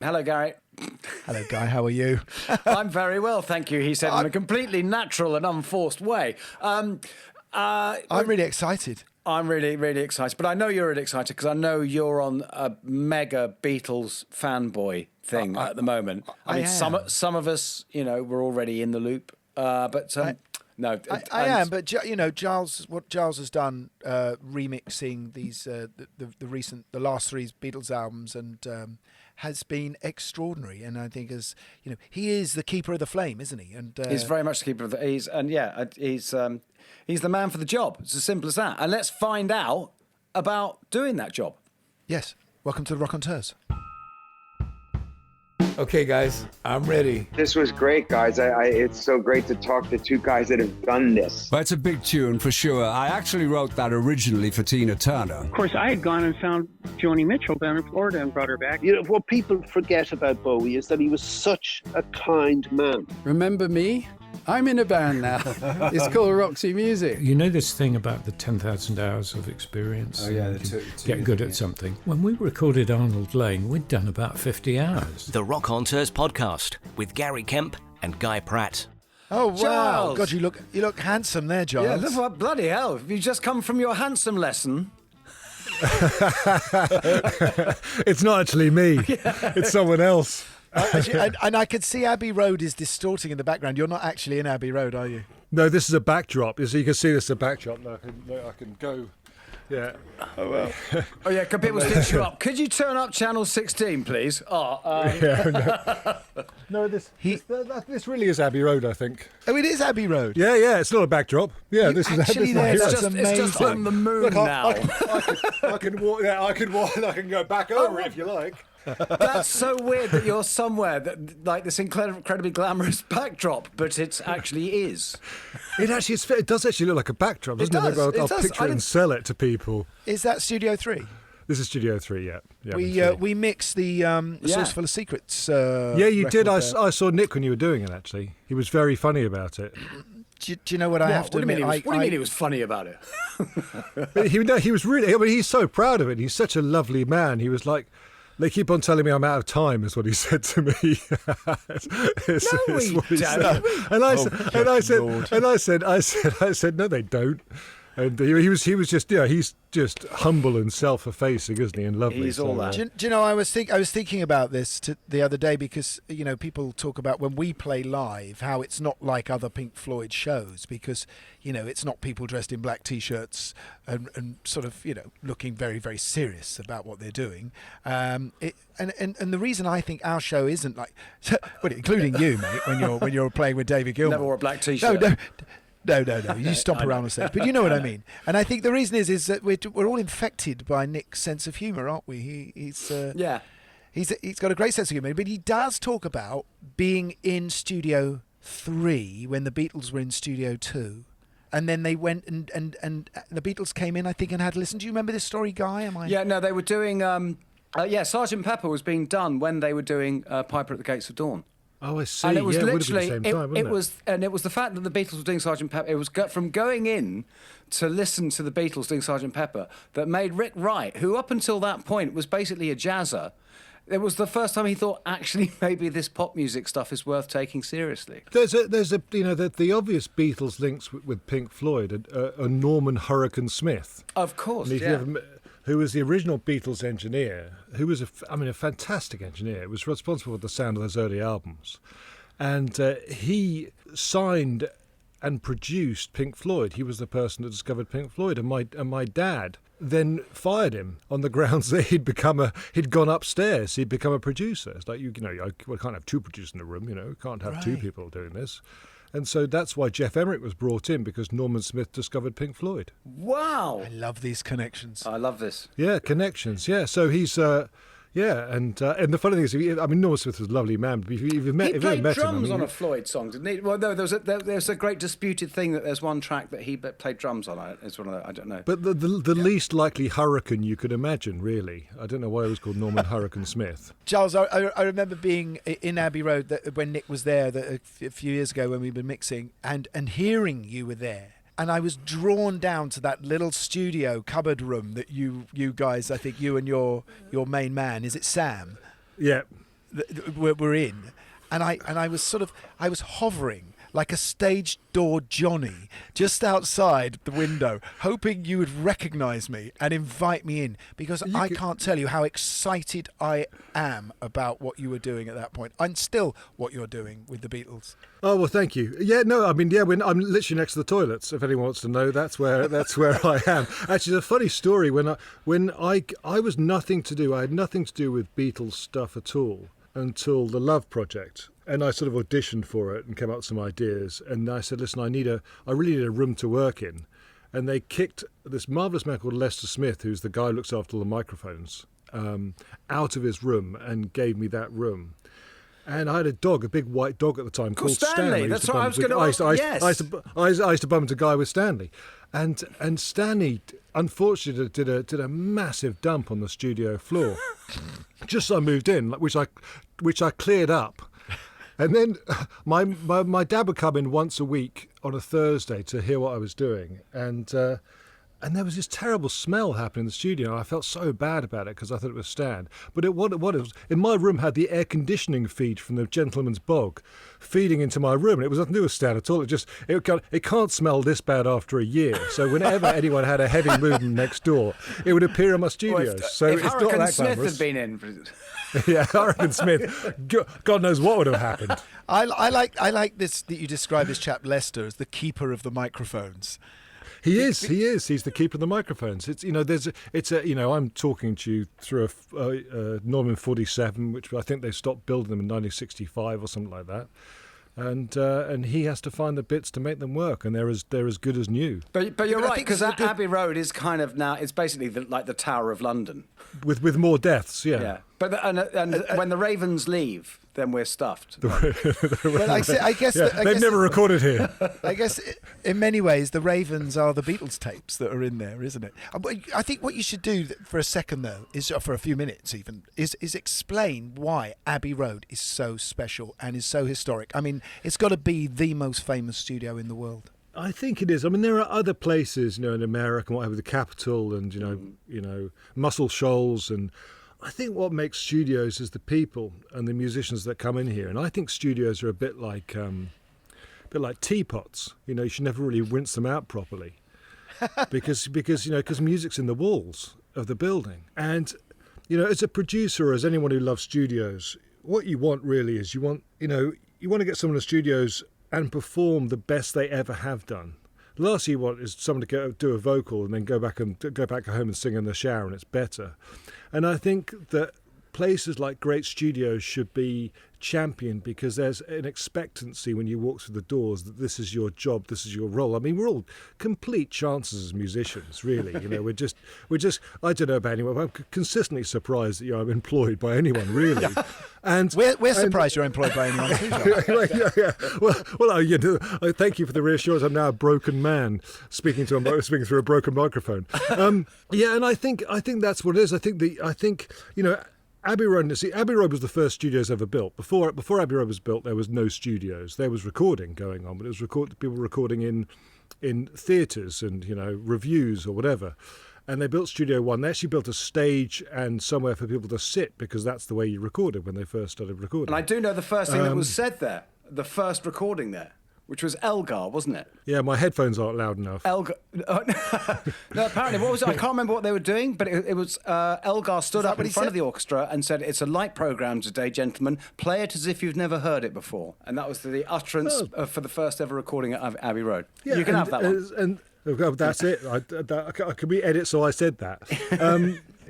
Hello, Gary. Hello, Guy. How are you? I'm very well, thank you, he said in a completely natural and unforced way. I'm really excited. I'm really, really excited. But I know you're really excited because I know you're on a mega Beatles fanboy thing at the moment. I mean, some of us, we're already in the loop. No, I am. But Giles, what Giles has done, remixing these the last three Beatles albums, and has been extraordinary. And I think he is the keeper of the flame, isn't he? And he's very much the keeper of the. He's the man for the job. It's as simple as that. And let's find out about doing that job. Yes. Welcome to the Rockonteurs. Okay, guys, I'm ready. This was great, guys. It's so great to talk to two guys that have done this. Well, it's a big tune for sure. I actually wrote that originally for Tina Turner. Of course, I had gone and found Joni Mitchell down in Florida and brought her back. What people forget about Bowie is that he was such a kind man. Remember me? I'm in a band now. It's called Roxy Music. You know this thing about the 10,000 hours of experience? Oh, yeah. Get good at something. When we recorded Arnold Lane, we'd done about 50 hours. The Rockonteurs podcast with Gary Kemp and Guy Pratt. Oh, wow. Giles. God, you look handsome there, Giles. Yeah, look what, bloody hell. Have you just come from your handsome lesson? It's not actually me. It's someone else. And I could see Abbey Road is distorting in the background. You're not actually in Abbey Road, are you? No, this is a backdrop. So you can see this is a backdrop. No, I can go. Yeah. Oh, well. Oh, yeah, can people stitch you up? Could you turn up channel 16, please? No, this really is Abbey Road, I think. Oh, it is Abbey Road. Yeah, it's not a backdrop. Yeah, this is actually Abbey there. Road. It's just on the moon now. I can walk. Yeah, I can walk. I can go back over it if you like. That's so weird that you're somewhere that like this incredibly glamorous backdrop, but it actually is. It actually is. It does actually look like a backdrop, doesn't it? Does. Maybe I'll It does. picture it and sell it to people. Is that Studio 3? This is Studio 3, yeah. We mixed the Source Full of Secrets. Yeah, you did. I saw Nick when you were doing it, actually. He was very funny about it. Do you know what I have to admit? What do you mean he was funny about it? He was really. I mean, he's so proud of it. He's such a lovely man. He was like. They keep on telling me I'm out of time, is what he said to me. I said, no, they don't. And he was just, he's just humble and self-effacing, isn't he? And lovely. He's all that. Do you know, I was thinking about this the other day because, people talk about when we play live, how it's not like other Pink Floyd shows because, it's not people dressed in black T-shirts and sort of, looking very, very serious about what they're doing. And the reason I think our show isn't like, well, including you, mate, when you're playing with David Gilmour. Never wore a black T-shirt. No. You stomp around on stage, but you know what I mean. And I think the reason is that we're all infected by Nick's sense of humour, aren't we? He's got a great sense of humour, but he does talk about being in Studio 3 when the Beatles were in Studio 2. And then they went and the Beatles came in, I think, and had to listen. Do you remember this story, Guy? Yeah, no, they were doing. Sgt. Pepper was being done when they were doing Piper at the Gates of Dawn. Oh, I see. And it was literally it was the fact that the Beatles were doing Sgt. Pepper. It was from going in to listen to the Beatles doing Sgt. Pepper that made Rick Wright, who up until that point was basically a jazzer. It was the first time he thought, actually, maybe this pop music stuff is worth taking seriously. There's the obvious Beatles links with Pink Floyd are Norman Hurricane Smith. Of course, who was the original Beatles engineer, who was a fantastic engineer, was responsible for the sound of those early albums. And he signed and produced Pink Floyd. He was the person that discovered Pink Floyd. And my dad then fired him on the grounds that he'd gone upstairs, he'd become a producer. It's like, we can't have two producers in the room, we can't have two people doing this. And so that's why Jeff Emerick was brought in, because Norman Smith discovered Pink Floyd. Wow. I love these connections. I love this. Yeah, connections, yeah. So he's, and the funny thing is, Norman Smith was a lovely man. But He played drums on a Floyd song, didn't he? Well, no, there's a great disputed thing that there's one track that he played drums on. It's one of the, I don't know. But the least likely hurricane you could imagine, really. I don't know why it was called Norman Hurricane Smith. Giles, I remember being in Abbey Road when Nick was there a few years ago when we were mixing, and hearing you were there. And I was drawn down to that little studio cupboard room that you guys, I think you and your main man, is it Sam? Yeah. were in, and I was hovering like a stage door Johnny just outside the window, hoping you would recognise me and invite me in, because I can't tell you how excited I am about what you were doing at that point, and still what you're doing with the Beatles. Oh, well, thank you. Yeah, no, I mean, yeah, I'm literally next to the toilets. If anyone wants to know, that's where I am. Actually, it's a funny story. When I was nothing to do, I had nothing to do with Beatles stuff at all until the Love Project. And I sort of auditioned for it and came up with some ideas. And I said, listen, I really need a room to work in. And they kicked this marvellous man called Lester Smith, who's the guy who looks after all the microphones, out of his room and gave me that room. And I had a dog, a big white dog at the time called Stanley. That's what I was going to ask. Yes. I used to bum into a guy with Stanley. And Stanley, unfortunately, did a massive dump on the studio floor. Just as I moved in, which I cleared up. And then my dad would come in once a week on a Thursday to hear what I was doing. And there was this terrible smell happening in the studio. I felt so bad about it because I thought it was Stan. But what it was, in my room had the air conditioning feed from the Gentleman's Bog feeding into my room. And it was nothing to do with Stan at all. It can't smell this bad after a year. So whenever anyone had a heavy movement next door, it would appear in my studio. If it's not Hurricane that Smith glamorous. had been in... Yeah, Hurricane Smith. God knows what would have happened. I like this, that you describe this chap Lester as the keeper of the microphones. He is. He's the keeper of the microphones. I'm talking to you through a Norman 47, which I think they stopped building them in 1965 or something like that. And he has to find the bits to make them work, and they're as good as new. But you're right, because Abbey Road is kind of now, it's basically like the Tower of London. With more deaths, yeah. Yeah. But when the Ravens leave, then we're stuffed. Well, I guess they've never recorded here. I guess in many ways the Ravens are the Beatles tapes that are in there, isn't it? I think what you should do for a second, though, is for a few minutes even, is explain why Abbey Road is so special and is so historic. I mean, it's got to be the most famous studio in the world. I think it is. I mean, there are other places, in America, whatever, the Capitol and Muscle Shoals, and I think what makes studios is the people and the musicians that come in here. And I think studios are a bit like teapots. You should never really rinse them out properly, because music's in the walls of the building. And as a producer, or as anyone who loves studios, what you want really is you want to get someone in the studios and perform the best they ever have done. The last thing you want is someone to go do a vocal and then go back home and sing in the shower, and it's better. And I think that places like great studios should be championed, because there's an expectancy when you walk through the doors that this is your job, this is your role. I mean, we're all complete chances as musicians, really. we're just. I don't know about anyone, but I'm consistently surprised that I'm employed by anyone, really. Yeah. And we're surprised you're employed by anyone. Yeah. Well, thank you for the reassurance. I'm now a broken man speaking through a broken microphone. Yeah, and I think that's what it is. I think Abbey Road was the first studios ever built. Before Abbey Road was built, there was no studios. There was recording going on, but it was people recording in theatres and reviews or whatever. And they built Studio One. They actually built a stage and somewhere for people to sit, because that's the way you recorded when they first started recording. And I do know the first thing that was said there, the first recording there, which was Elgar, wasn't it? Yeah, my headphones aren't loud enough. Elgar. No, apparently, what was it? I can't remember what they were doing, but it was Elgar stood up in front of the orchestra and said, "It's a light programme today, gentlemen. Play it as if you've never heard it before." And that was the utterance for the first ever recording at Abbey Road. Yeah, you can have that one. That's it. Can we edit? So I said that.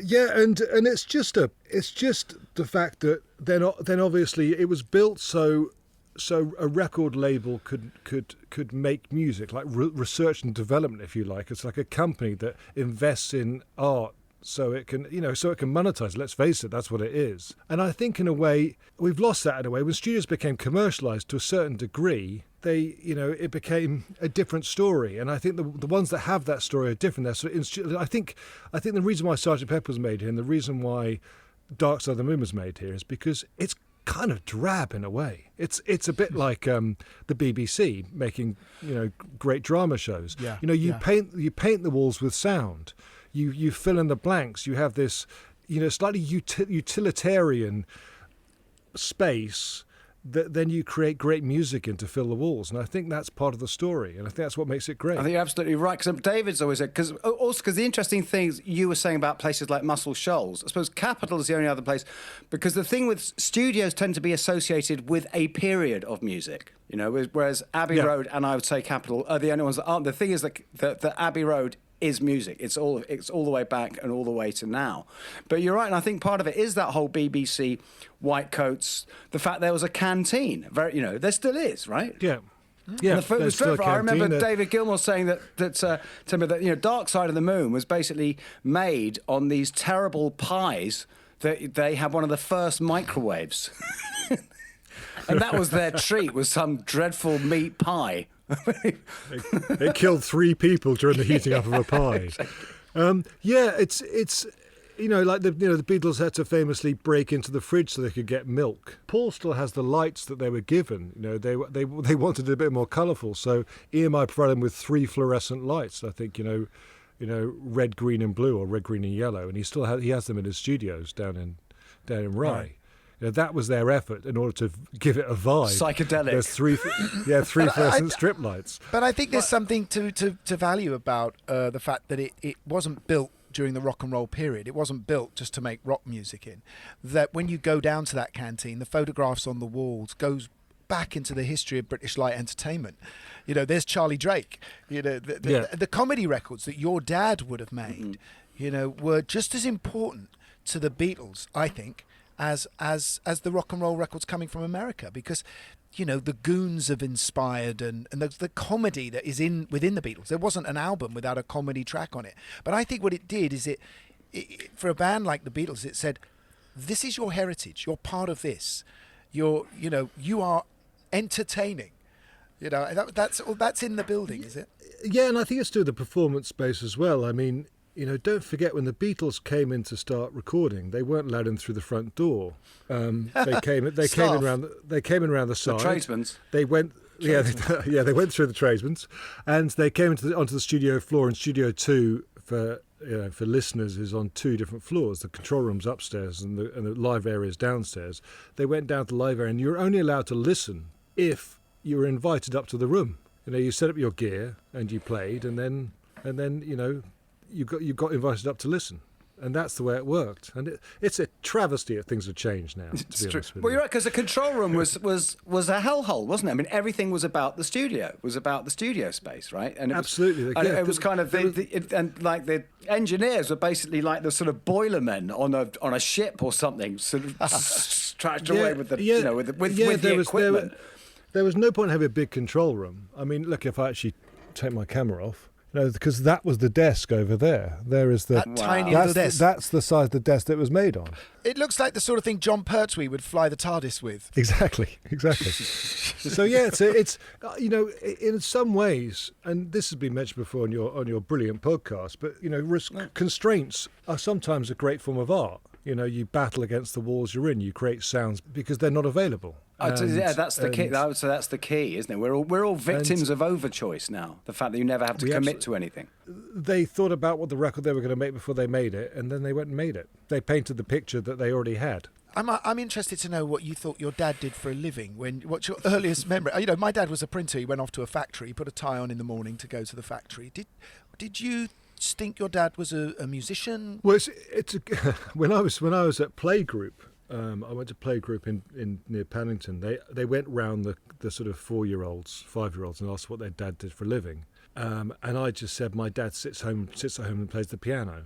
Yeah, and it's just the fact that then obviously it was built so a record label could make music, like research and development, if you like. It's like a company that invests in art so it can monetize. Let's face it, that's what it is. And I think in a way we've lost that in a way. When studios became commercialized to a certain degree, it became a different story. And I think the ones that have that story are different. I think the reason why Sgt. Pepper was made here, and the reason why Dark Side of the Moon was made here, is because it's kind of drab in a way. It's a bit like the BBC making great drama shows. Yeah. You paint the walls with sound. You fill in the blanks. You have this slightly utilitarian space, then you create great music in to fill the walls. And I think that's part of the story. And I think that's what makes it great. I think you're absolutely right. Because David's always said, because the interesting things you were saying about places like Muscle Shoals, I suppose Capitol is the only other place, because the thing with studios tend to be associated with a period of music, you know, whereas Abbey Road and I would say Capitol are the only ones that aren't. The thing is that Abbey Road is music. It's all the way back and all the way to now. But you're right, and I think part of it is that whole BBC white coats, the fact there was a canteen. There still is, right? Yeah. Yeah, and the food was dreadful. I remember David Gilmour saying that to me that Dark Side of the Moon was basically made on these terrible pies that they had one of the first microwaves, and that was their treat, was some dreadful meat pie. It killed 3 people during the heating up of a pie. It's like the Beatles had to famously break into the fridge so they could get milk. Paul still has the lights that they were given. They wanted it a bit more colourful, so EMI provided them with 3 fluorescent lights. I think red, green, and blue, or red, green, and yellow, and he has them in his studios down in Rye. Right. That was their effort in order to give it a vibe. Psychedelic. There's 3 fluorescent strip lights. But I think there's something to value about the fact that it wasn't built during the rock and roll period. It wasn't built just to make rock music in. That when you go down to that canteen, the photographs on the walls goes back into the history of British light entertainment. There's Charlie Drake. The comedy records that your dad would have made, were just as important to the Beatles, I think, as the rock and roll records coming from America, because the Goons have inspired and the comedy that is within the Beatles. There wasn't an album without a comedy track on it. But I think what it did is it for a band like the Beatles, it said, this is your heritage. You're part of this. You are entertaining. That's in the building, is it? Yeah, and I think it's to the performance space as well. I mean, don't forget when the Beatles came in to start recording, they weren't allowed in through the front door. They came in around the side. The tradesmen's. They went. They went through the tradesmen's, and they came onto the studio floor. And Studio 2 for listeners is on 2 different floors. The control room's upstairs and the live area is downstairs. They went down to the live area, and you're only allowed to listen if you were invited up to the room. You set up your gear and you played, and then you got invited up to listen, and that's the way it worked. And it's a travesty that things have changed now. It's true. Well, you're right, because the control room was a hellhole, wasn't it? I mean, everything was about the studio. It was about the studio space, right? And absolutely, it was kind of the engineers were basically like the sort of boiler men on a ship or something, sort of trudged away with the equipment. There was no point having a big control room. I mean, look, if I actually take my camera off. Because that was the desk over there. There is the tiny little desk. That's the size of the desk that it was made on. It looks like the sort of thing John Pertwee would fly the TARDIS with. Exactly. So yeah, it's in some ways, and this has been mentioned before on your brilliant podcast, but constraints are sometimes a great form of art. You battle against the walls you're in. You create sounds because they're not available. That's the key. I would say that's the key, isn't it? We're all victims of overchoice now. The fact that you never have to commit to anything. They thought about what the record they were going to make before they made it, and then they went and made it. They painted the picture that they already had. I'm interested to know what you thought your dad did for a living. What's your earliest memory? My dad was a printer. He went off to a factory. He put a tie on in the morning to go to the factory. Did you think your dad was a musician? Well, when I was at Playgroup, I went to Playgroup in near Paddington. They went round the sort of 4-year-olds, 5-year-olds, and asked what their dad did for a living. And I just said my dad sits at home and plays the piano.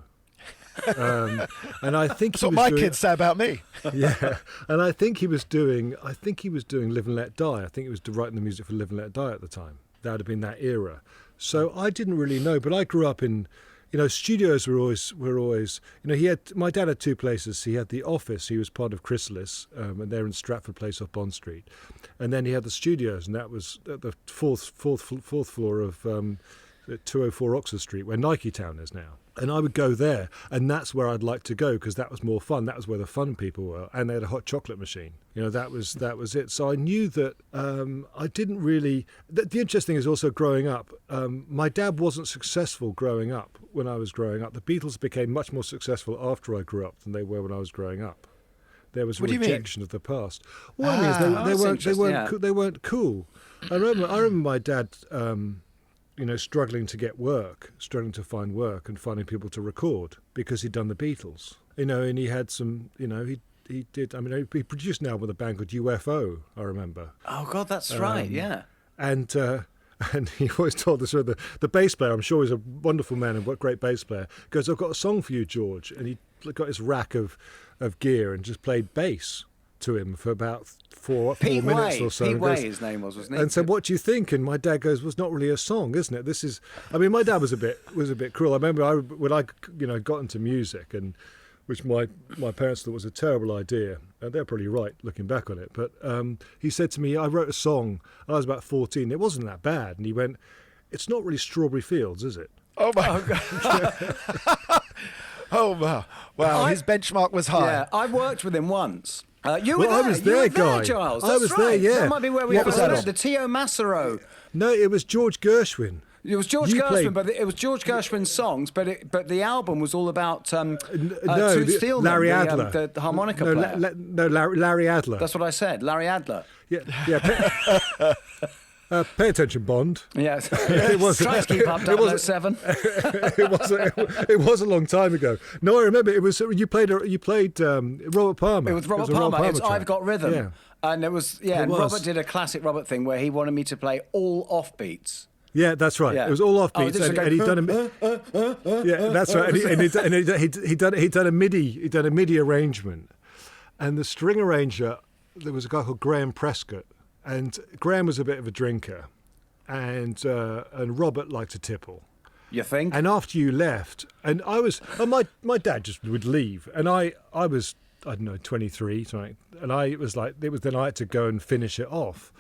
And I think that's what my kids say about me. Yeah, and I think he was doing Live and Let Die. I think he was writing the music for Live and Let Die at the time. That would have been that era. So I didn't really know, but I grew up in, studios were always. My dad had 2 places. He had the office. He was part of Chrysalis, and they're in Stratford Place off Bond Street, and then he had the studios, and that was at the fourth floor of 204 Oxford Street, where Nike Town is now. And I would go there, and that's where I'd like to go because that was more fun. That was where the fun people were, and they had a hot chocolate machine. That was it. So I knew that I didn't really. The interesting thing is also growing up. My dad wasn't successful growing up when I was growing up. The Beatles became much more successful after I grew up than they were when I was growing up. There was a What do you mean? rejection of the past. Well, I mean, they weren't cool. I remember my dad, struggling to get work, struggling to find work, and finding people to record because he'd done the Beatles. And he had some, he did. I mean, he produced an album with a band called UFO. I remember. Oh God, that's right. Yeah. And he always told us, the bass player, I'm sure he's a wonderful man and what great bass player, goes, "I've got a song for you, George," and he got his rack of gear and just played bass to him for about four minutes or so. Pete Way, his name was, wasn't he? And said, "What do you think?" And my dad goes, "Well, it's not really a song, isn't it? This is." I mean, my dad was a bit cruel. I remember when I got into music, and which my parents thought was a terrible idea. They're probably right looking back on it. But he said to me, "I wrote a song. I was about 14. It wasn't that bad." And he went, "It's not really Strawberry Fields, is it?" Oh my God. Oh wow! His benchmark was high. Yeah, I worked with him once. You were Well, I there. was You there, were Guy. there, Giles. I That's was right. there, yeah. That might be where we What was first that met. on? The Tio Macero. No, it was George Gershwin. It was George You Gershwin, played- but it was George Gershwin's songs. But the album was all about No, Toots Steelman, Larry Adler. the harmonica No, player. Larry Adler. That's what I said. Larry Adler. Yeah. Pay attention, Bond. Yes. It was. Try to keep up. It was- 007. it was a long time ago. No, I remember. It was you played Robert Palmer. It was Robert a Palmer. It's track. I've Got Rhythm. Yeah. And it was, It and was. Robert did a classic Robert thing where he wanted me to play all offbeats. Yeah, that's right. Yeah. It was all Oh, offbeats, this is and he'd done a yeah, that's right. And he'd done a MIDI arrangement, and the string arranger, there was a guy called Graham Prescott, and Graham was a bit of a drinker, and Robert liked to tipple. You think? And after you left, and I was, and my dad just would leave, and I was, I don't know, 23, something, and it was then I had to go and finish it off.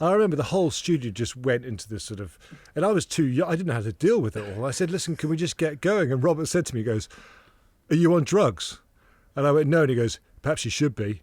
I remember the whole studio just went into this sort of, and I was too young, I didn't know how to deal with it all. I said, "Listen, can we just get going?" And Robert said to me, he goes, "Are you on drugs?" And I went, "No," and he goes, "Perhaps you should be."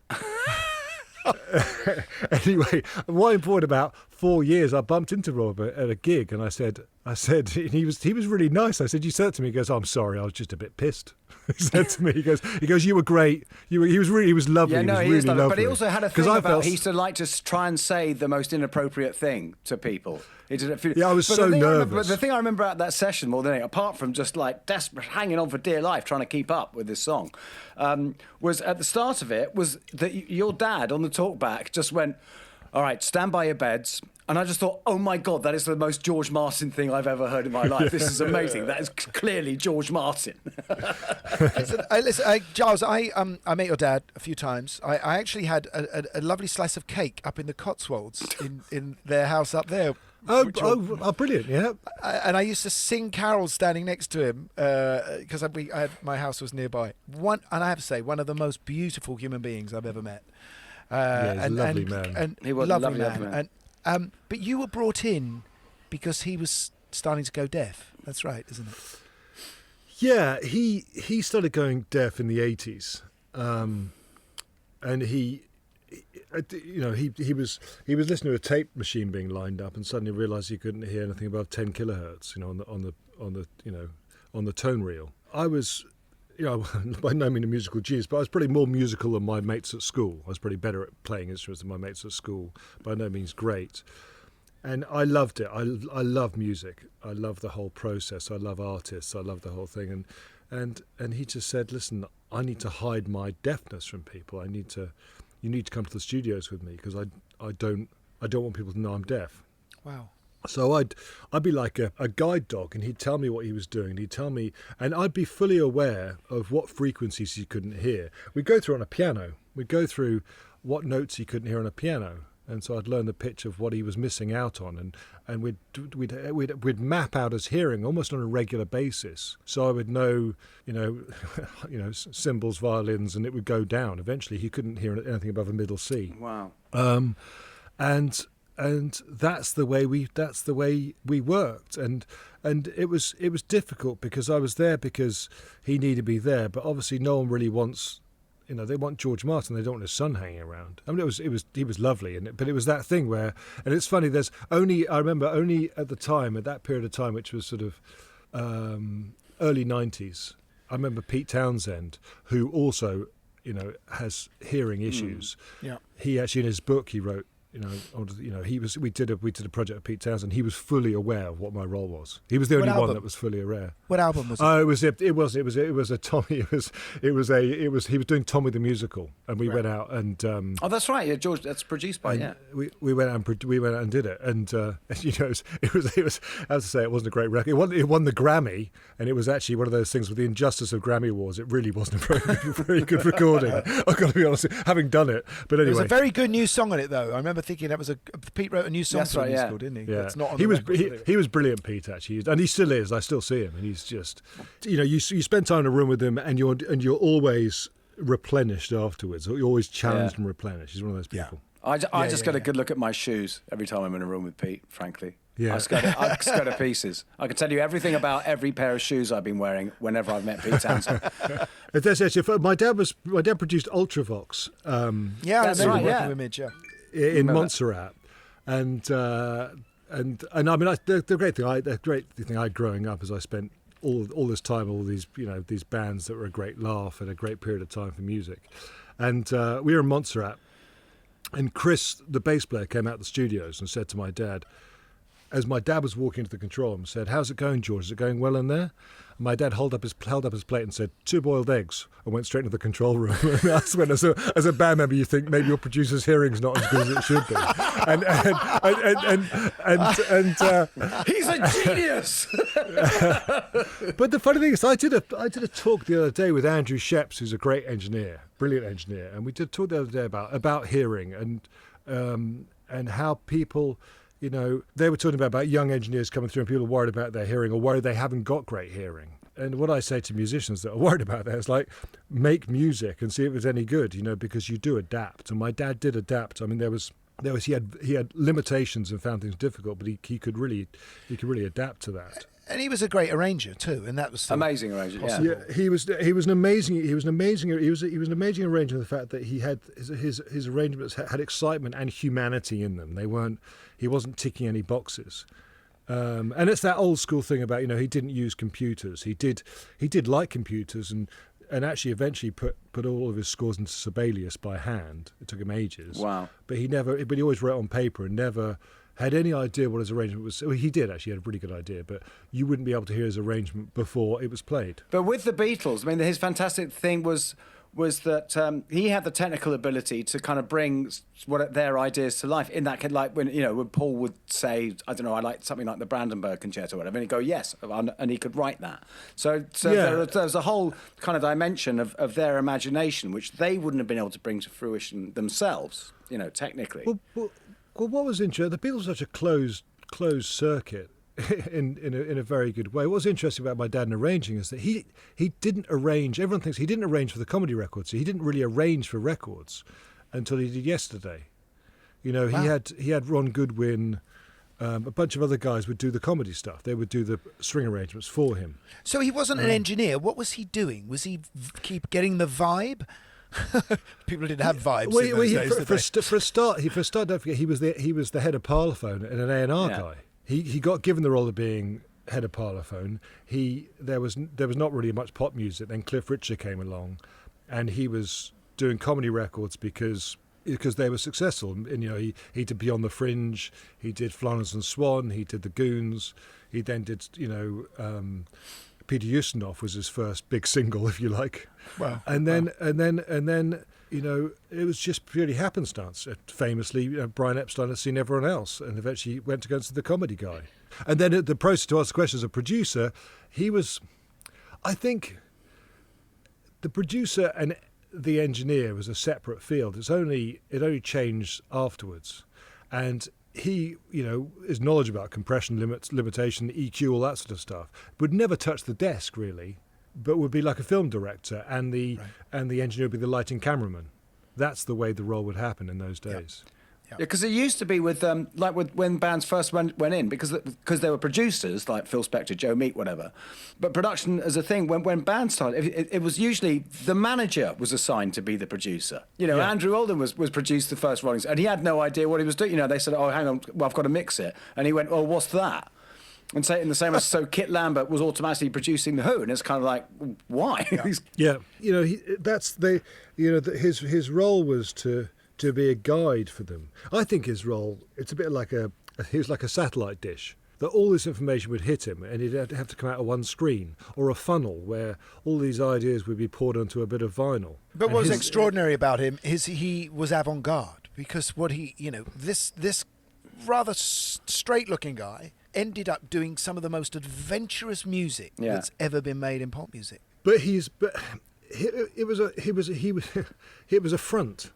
Anyway, what important about 4 years, I bumped into Robert at a gig, and I said, and he was really nice. I said, "You said it to me." He goes, "Oh, I'm sorry, I was just a bit pissed." He said to me, he goes, "You were great. He was lovely. Yeah, no, he he was is really lovely. lovely." But he also had a 'Cause thing I about felt- he used to like to try and say the most inappropriate thing to people. Yeah, I was But so the thing nervous. But the thing I remember at that session more than anything, apart from just like desperate, hanging on for dear life, trying to keep up with this song, was at the start of it was that your dad on the talkback just went, "All right, stand by your beds." And I just thought, oh my God, that is the most George Martin thing I've ever heard in my life. This is amazing. That is clearly George Martin. Listen, Giles, I met your dad a few times. I actually had a lovely slice of cake up in the Cotswolds in their house up there. Oh, brilliant! Yeah, And I used to sing carols standing next to him because my house was nearby. And I have to say, one of the most beautiful human beings I've ever met. He's a lovely man. And He was a lovely man. But you were brought in because he was starting to go deaf. That's right, isn't it? Yeah, he started going deaf in the 80s, and he was listening to a tape machine being lined up, and suddenly realised he couldn't hear anything above 10 kilohertz, on the tone reel. I was, by no means a musical genius, but I was probably more musical than my mates at school. I was probably better at playing instruments than my mates at school, by no means great. And I loved it. I love music. I love the whole process. I love artists. I love the whole thing. And he just said, "Listen, I need to hide my deafness from people. You need to come to the studios with me because I don't want people to know I'm deaf." Wow. So I'd be like a guide dog, and he'd tell me what he was doing. He'd tell me, and I'd be fully aware of what frequencies he couldn't hear. We'd go through on a piano. We'd go through what notes he couldn't hear on a piano, and so I'd learn the pitch of what he was missing out on, and we'd map out his hearing almost on a regular basis. So I would know, cymbals, violins, and it would go down. Eventually, he couldn't hear anything above a middle C. Wow. And that's the way we worked, and it was difficult because I was there because he needed to be there, but obviously no one really wants, they want George Martin, they don't want his son hanging around. I mean, he was lovely, but it was that thing where, and it's funny, I remember only at that period of time, which was sort of early 90s, I remember Pete Townsend, who also has hearing issues. Yeah. He actually, in his book, he wrote, we did a project with Pete Townsend. He was fully aware of what my role was. He was the only one that was fully aware. What album was it? Oh, it was a Tommy. He was doing Tommy the Musical, and we went out and. Oh, that's right. Yeah, George. That's produced by. We went out and did it, and it was as I say, it wasn't a great record. It won the Grammy, and it was actually one of those things with the injustice of Grammy Awards. It really wasn't a very good recording. I've got to be honest, having done it. But anyway, there was a very good new song on it, though. I remember thinking that was Pete wrote a new song for the musical, didn't he? Yeah, That's not on he the was record, he was brilliant, Pete. Actually, and he still is. I still see him, and he's just, you spend time in a room with him, and you're always replenished afterwards. You're always challenged and replenished. He's one of those people. I just get a good look at my shoes every time I'm in a room with Pete, frankly. Yeah. I just go to pieces. I can tell you everything about every pair of shoes I've been wearing whenever I've met Pete Townsend. That's actually, my dad produced Ultravox. That's right. Yeah. Image, in Montserrat, and I mean the great thing I had growing up is I spent all this time, all these these bands that were a great laugh and a great period of time for music, and we were in Montserrat, and Chris, the bass player, came out of the studios and said to my dad, as my dad was walking into the control room, said, "How's it going, George? Is it going well in there?" And my dad held up his plate and said, "2 boiled eggs," and went straight into the control room. And that's when, as a band member, you think maybe your producer's hearing's not as good as it should be. And he's a genius. But the funny thing is, I did a talk the other day with Andrew Sheps, who's a great engineer, brilliant engineer, and we did talk the other day about hearing and how people. They were talking about young engineers coming through and people are worried about their hearing or worried they haven't got great hearing. And what I say to musicians that are worried about that is like, make music and see if it's any good, because you do adapt. And my dad did adapt. I mean, he had limitations and found things difficult, but he could really adapt to that. And he was a great arranger too, and that was amazing arranger. Yeah, he was an amazing arranger. The fact that his arrangements had excitement and humanity in them. He wasn't ticking any boxes. And it's that old school thing about he didn't use computers. He did like computers and actually eventually put all of his scores into Sibelius by hand. It took him ages. Wow. But he always wrote on paper and never had any idea what his arrangement was. Well, he did actually had a pretty good idea, but you wouldn't be able to hear his arrangement before it was played. But with the Beatles, I mean, his fantastic thing was that he had the technical ability to kind of bring their ideas to life. In that, like when Paul would say, I don't know, I like something like the Brandenburg Concerto or whatever, and he'd go, yes, and he could write that. So there was a whole kind of dimension of their imagination, which they wouldn't have been able to bring to fruition themselves, technically. Well, what was interesting, the Beatles were such a closed circuit in a very good way. What was interesting about my dad in arranging is that he didn't arrange. Everyone thinks he didn't arrange for the comedy records. So he didn't really arrange for records until he did Yesterday. Wow. He had Ron Goodwin. A bunch of other guys would do the comedy stuff. They would do the string arrangements for him. So he wasn't an engineer. What was he doing? Was he keep getting the vibe? People didn't have vibes. For a start, don't forget he was the head of Parlophone and an A&R guy. He got given the role of being head of Parlophone. There was not really much pop music. Then Cliff Richard came along, and he was doing comedy records because they were successful. And he did Beyond the Fringe, he did Flanders and Swan, he did the Goons, he then did Peter Ustinov was his first big single, if you like. Wow. And then it was just purely happenstance. Famously, Brian Epstein had seen everyone else and eventually went to go and see the comedy guy. And then the process to ask the question as a producer, I think the producer and the engineer was a separate field. It only changed afterwards. And he, his knowledge about compression limitation, EQ, all that sort of stuff, would never touch the desk really, but would be like a film director, and the engineer would be the lighting cameraman. That's the way the role would happen in those days. Yeah, because it used to be with when bands first went in, because they were producers like Phil Spector, Joe Meek, whatever. But production as a thing, when bands started, it was usually the manager was assigned to be the producer. Andrew Oldham was produced the first Rollings, and he had no idea what he was doing. They said, "Oh, hang on, well, I've got to mix it," and he went, "Oh, what's that?" And say it in the same way, so Kit Lambert was automatically producing The Who, and it's kind of like, why? Yeah, his role was to be a guide for them. I think his role, it's a bit like he was like a satellite dish, that all this information would hit him and he'd have to come out of one screen, or a funnel where all these ideas would be poured onto a bit of vinyl. But what was extraordinary about him is he was avant-garde, because this rather straight-looking guy ended up doing some of the most adventurous music that's ever been made in pop music. But it was a front,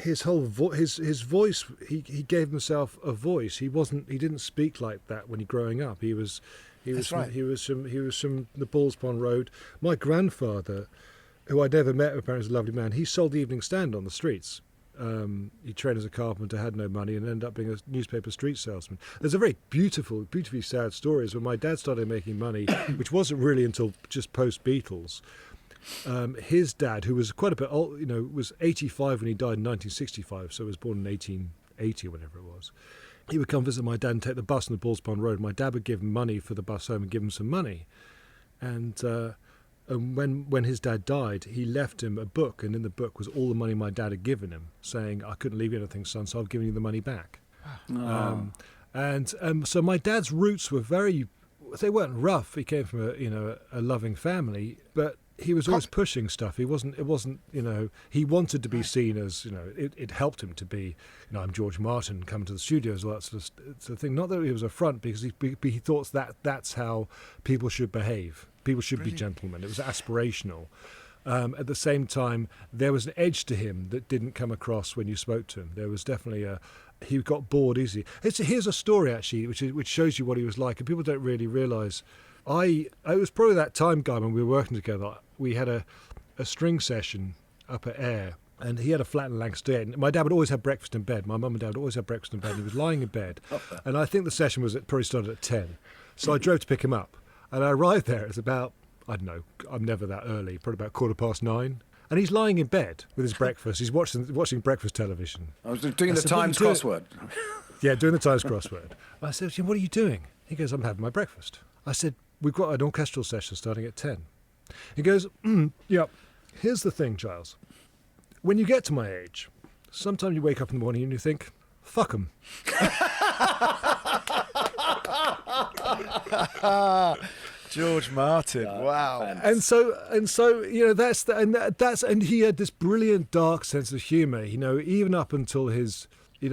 his whole his voice. He gave himself a voice. He didn't speak like that when growing up. He was from the Balls Pond Road. My grandfather, who I'd never met, apparently was a lovely man. He sold the Evening Stand on the streets. He trained as a carpenter, had no money, and ended up being a newspaper street salesman. There's a very beautifully sad story. Is when my dad started making money, which wasn't really until just post-Beatles. His dad, who was quite a bit old, was 85 when he died in 1965, so he was born in 1880 or whatever it was. He would come visit my dad and take the bus on the Balls Pond Road. My dad would give him money for the bus home and give him some money. And when his dad died, he left him a book, and in the book was all the money my dad had given him, saying, "I couldn't leave you anything, son, so I've given you the money back." So my dad's roots were they weren't rough. He came from a loving family, but he was always pushing stuff. It wasn't, he wanted to be seen as, it helped him to be, I'm George Martin, coming to the studios, all that sort of thing. Not that it was a front, because he thought that's how people should behave. People should be gentlemen. It was aspirational. At the same time, there was an edge to him that didn't come across when you spoke to him. There was definitely he got bored easily. Here's a story, actually, which shows you what he was like, and people don't really realise. It was probably that time, Guy, when we were working together. We had a string session up at Air, and he had a flat in Lancaster. And my dad would always have breakfast in bed. My mum and dad would always have breakfast in bed. He was lying in bed, and I think the session probably started at 10. So I drove to pick him up, and I arrived there. It's about, I don't know, I'm never that early, probably about 9:15. And he's lying in bed with his breakfast. He's watching breakfast television. I was doing the Times crossword. Yeah, doing the Times crossword. I said, "What are you doing?" He goes, "I'm having my breakfast." I said, "We've got an orchestral session starting at 10. He goes, "Yeah, here's the thing, Giles. When you get to my age, sometimes you wake up in the morning and you think, fuck 'em." George Martin, wow! And so and he had this brilliant dark sense of humour. Even up until his, we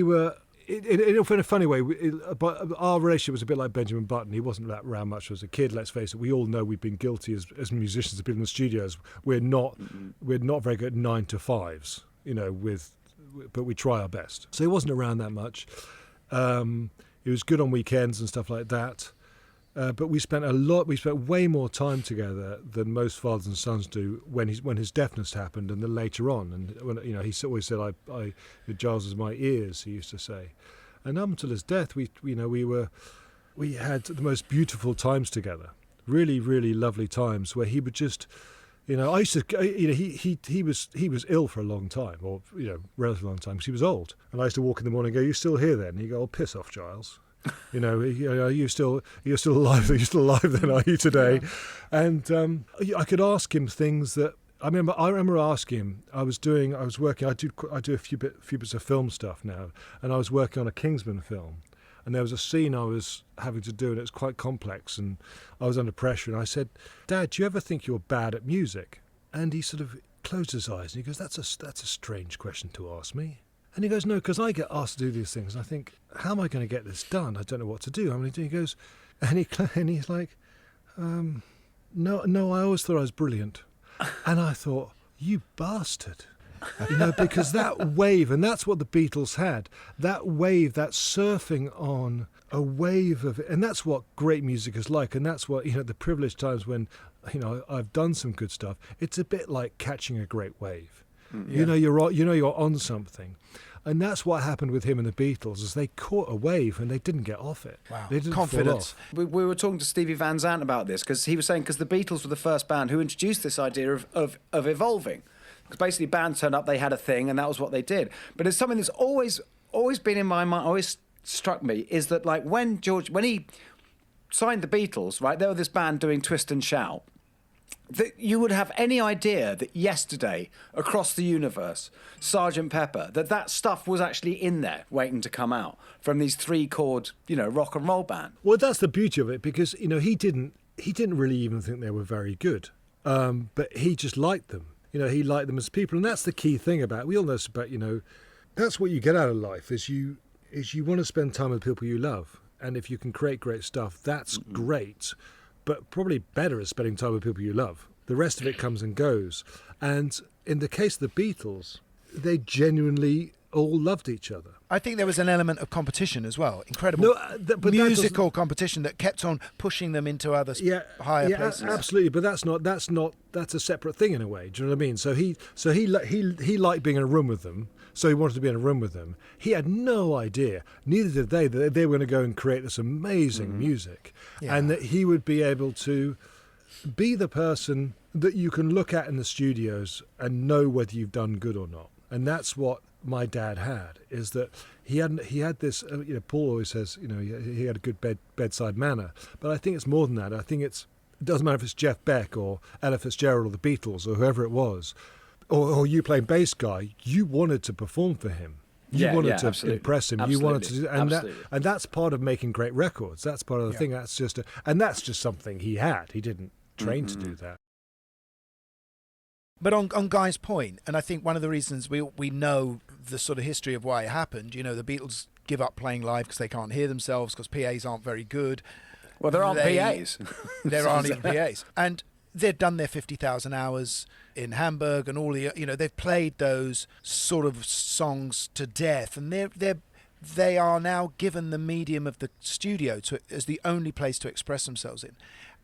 were. In a funny way, but our relationship was a bit like Benjamin Button. He wasn't that around much as a kid. Let's face it. We all know we've been guilty as musicians, people in the studios. We're not very good at 9 to 5s. But we try our best. So he wasn't around that much. He was good on weekends and stuff like that. But we spent way more time together than most fathers and sons do when his deafness happened, and then later on. And when he always said, "Giles is my ears," he used to say. And up until his death, we had the most beautiful times together, really, really lovely times where he would just, I used to, he was ill for a long time, or relatively long time, because he was old. And I used to walk in the morning and go, "You still here then?" And he'd go, "Oh, piss off, Giles." You're still alive. You're still alive then, are you today? Yeah. And I could ask him things that I remember asking him. I was working. I do a few bits of film stuff now, and I was working on a Kingsman film, and there was a scene I was having to do, and it was quite complex, and I was under pressure. And I said, "Dad, do you ever think you're bad at music?" And he sort of closed his eyes, and he goes, "That's a strange question to ask me." And he goes, "No, because I get asked to do these things. And I think, how am I going to get this done? I don't know what to do. I'm going to do." He goes, and he's like, no, I always thought I was brilliant." And I thought, you bastard. Because that wave, and that's what the Beatles had, that wave, that surfing on a wave of it. And that's what great music is like. And that's what, the privileged times when, I've done some good stuff. It's a bit like catching a great wave. Yeah. You're on something. And that's what happened with him and the Beatles, is they caught a wave and they didn't get off it. Wow. They didn't Confidence. We were talking to Stevie Van Zandt about this, because he was saying, because the Beatles were the first band who introduced this idea of evolving. Because basically bands turned up, they had a thing, and that was what they did. But it's something that's always always been in my mind, always struck me, is that like when he signed the Beatles, right, there was this band doing Twist and Shout, that you would have any idea that yesterday, across the universe, Sgt. Pepper, that stuff was actually in there waiting to come out from these 3-chord, rock and roll band. Well, that's the beauty of it, because, he didn't really even think they were very good. But he just liked them. He liked them as people. And that's the key thing about it. We all know this about, that's what you get out of life, is you want to spend time with people you love. And if you can create great stuff, that's great. But probably better is spending time with people you love. The rest of it comes and goes. And in the case of the Beatles, they genuinely all loved each other. I think there was an element of competition as well. Incredible musical competition that kept on pushing them into other higher places. Absolutely. But that's a separate thing in a way. Do you know what I mean? So he liked being in a room with them. So he wanted to be in a room with them. He had no idea, neither did they, that they were going to go and create this amazing music, and that he would be able to be the person that you can look at in the studios and know whether you've done good or not. And that's what my dad had, is that he had this, Paul always says, he had a good bedside manner. But I think it's more than that. I think it doesn't matter if it's Jeff Beck or Ella Fitzgerald or the Beatles or whoever it was, or you playing bass guy, you wanted to perform for him. You wanted to impress him. Absolutely. You wanted to do, and that's part of making great records. That's part of the thing. That's just something he had. He didn't train to do that. But on Guy's point, and I think one of the reasons we know the sort of history of why it happened, the Beatles give up playing live because they can't hear themselves, because PAs aren't very good. Well, there aren't PAs. There aren't even PAs. And they've done their 50,000 hours in Hamburg, and all the, they've played those sort of songs to death, and they are now given the medium of the studio as the only place to express themselves in.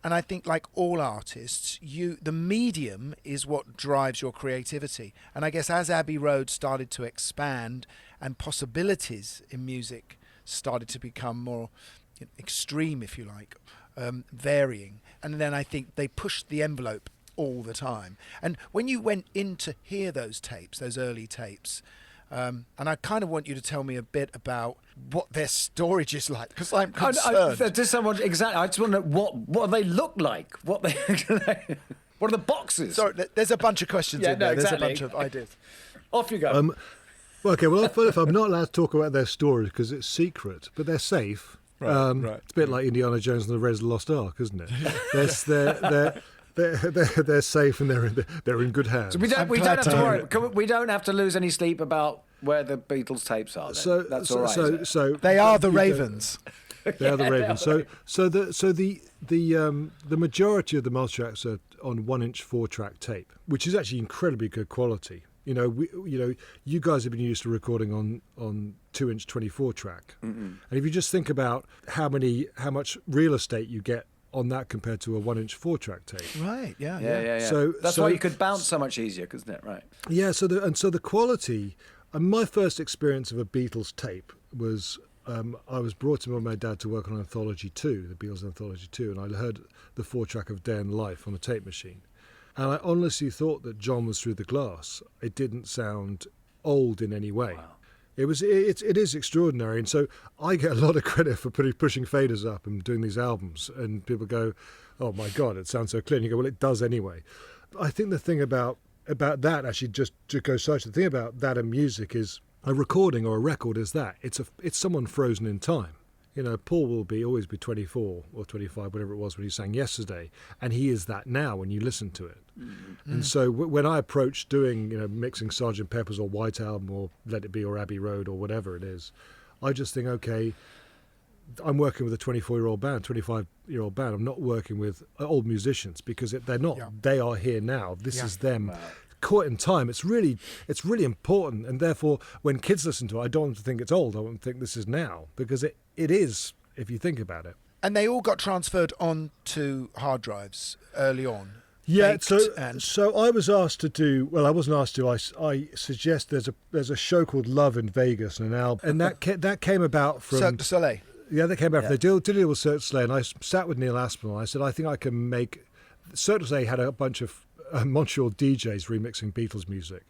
And I think, like all artists, the medium is what drives your creativity. And I guess as Abbey Road started to expand and possibilities in music started to become more extreme, if you like, varying, and then I think they pushed the envelope all the time. And when you went in to hear those tapes, those early tapes, and I kind of want you to tell me a bit about what their storage is like, because I'm concerned. I just want to know what they look like. What are the boxes? Sorry, there's a bunch of questions in there. Exactly. There's a bunch of ideas. Off you go. Okay, well, if I'm not allowed to talk about their storage because it's secret, but they're safe. Right. It's a bit like Indiana Jones and the Raiders of the Lost Ark, isn't it? They're safe and they're in good hands. So we don't have to worry. We don't have to lose any sleep about where the Beatles tapes are. Then. That's all right. So they are the Ravens. They are the Ravens. So the majority of the master tracks are on 1-inch 4-track tape, which is actually incredibly good quality. You guys have been used to recording on 2-inch 24-track, and if you just think about how much real estate you get on that compared to a 1-inch 4-track tape. Right. Yeah. So that's why you could bounce so much easier, isn't it? Right. Yeah. So the quality. And my first experience of a Beatles tape was I was brought in by my dad to work on Anthology 2, the Beatles Anthology 2, and I heard the 4-track of Day in Life on a tape machine. And I honestly thought that John was through the glass. It didn't sound old in any way. Wow. It is extraordinary. And so I get a lot of credit for pushing faders up and doing these albums. And people go, oh my God, it sounds so clear. And you go, well, it does anyway. I think the thing about that, actually, just to go such, the thing about that and music is a recording or a record is that. It's someone frozen in time. Paul will always be 24 or 25, whatever it was when he sang Yesterday, and he is that now when you listen to it. Mm-hmm. And so when I approach doing, mixing Sgt. Pepper's or White Album or Let It Be or Abbey Road or whatever it is, I just think, okay, I'm working with a 24-year-old band, 25-year-old band. I'm not working with old musicians because they're not. Yeah. They are here now. This is them. Wow. Caught in time. It's really important, and therefore when kids listen to it, I don't want to think it's old. I want to think this is now, because it is, if you think about it. And they all got transferred onto hard drives early on. Yeah, so I was asked to do. Well, I wasn't asked to. I suggest there's a show called Love in Vegas, and an album, and that came about from Cirque du Soleil. Yeah, that came out. They did it with Cirque du Soleil, and I sat with Neil Aspinall. I said, I think I can make. Cirque du Soleil had a bunch of Montreal DJs remixing Beatles music,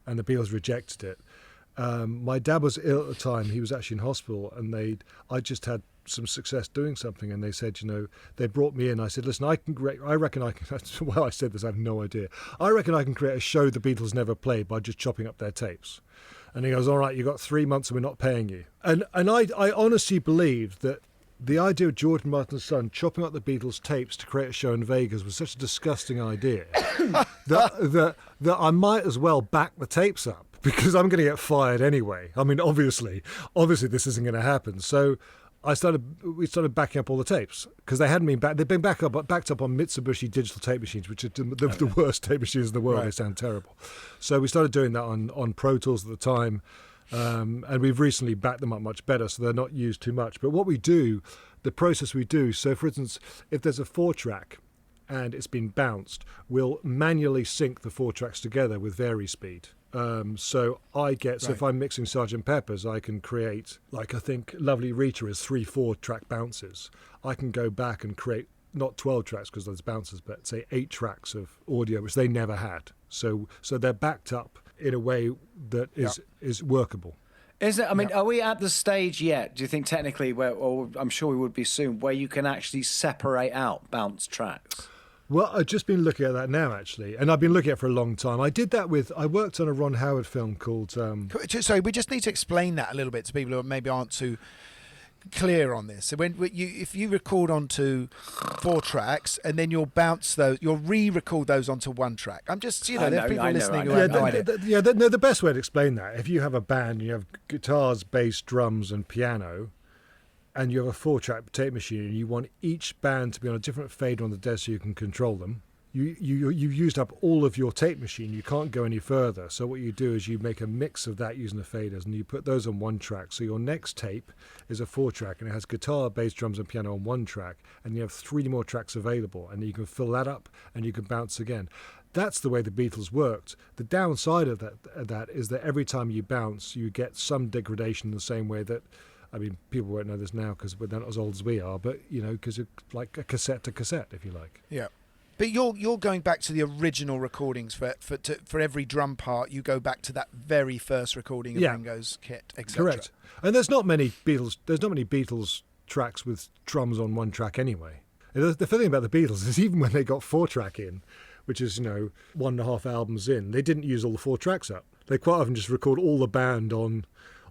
and the Beatles rejected it. My dad was ill at the time. He was actually in hospital, and I just had some success doing something, and they said, they brought me in. I said, listen, I reckon I can. Well, I said this, I have no idea. I reckon I can create a show the Beatles never played by just chopping up their tapes. And he goes, all right, you got 3 months and we're not paying you. And I honestly believed that the idea of George Martin's son chopping up the Beatles tapes to create a show in Vegas was such a disgusting idea that I might as well back the tapes up, because I'm going to get fired anyway. I mean, obviously this isn't going to happen. So we started backing up all the tapes, because they hadn't been back. They'd been backed up on Mitsubishi digital tape machines, which are the worst tape machines in the world. Right. They sound terrible. So we started doing that on Pro Tools at the time. And we've recently backed them up much better, so they're not used too much. But what we do, the process we do, so for instance, if there's a 4-track and it's been bounced, we'll manually sync the 4 tracks together with vari speed. So if I'm mixing Sgt. Pepper's, I can create, like I think Lovely Rita is 3 4-track bounces. I can go back and create not 12 tracks because there's bounces, but say 8 tracks of audio, which they never had. So they're backed up in a way that is workable. Is it? I mean, are we at the stage yet, do you think, technically, or I'm sure we would be soon, where you can actually separate out bounce tracks? Well, I've just been looking at that now, actually, and I've been looking at it for a long time. I worked on a Ron Howard film called... Sorry, we just need to explain that a little bit to people who maybe aren't too clear on this. So if you record onto 4 tracks and then you'll bounce those, you'll re-record those onto 1 track. I'm just, there's people listening who have no idea. The best way to explain that, if you have a band and you have guitars, bass, drums and piano, and you have a 4-track tape machine and you want each band to be on a different fader on the desk so you can control them, you've used up all of your tape machine. You can't go any further. So what you do is you make a mix of that using the faders, and you put those on 1 track. So your next tape is a 4-track, and it has guitar, bass, drums and piano on 1 track, and you have 3 more tracks available, and you can fill that up and you can bounce again. That's the way the Beatles worked. The downside of that is that every time you bounce, you get some degradation in the same way that, I mean, people won't know this now because they're not as old as we are, but, because it's like a cassette to cassette, if you like. Yeah. But you're going back to the original recordings for every drum part. You go back to that very first recording of Ringo's kit, etc. Correct. And there's not many Beatles tracks with drums on 1 track anyway. And the thing about the Beatles is even when they got 4-track in, which is 1.5 albums in, they didn't use all the 4 tracks up. They quite often just record all the band on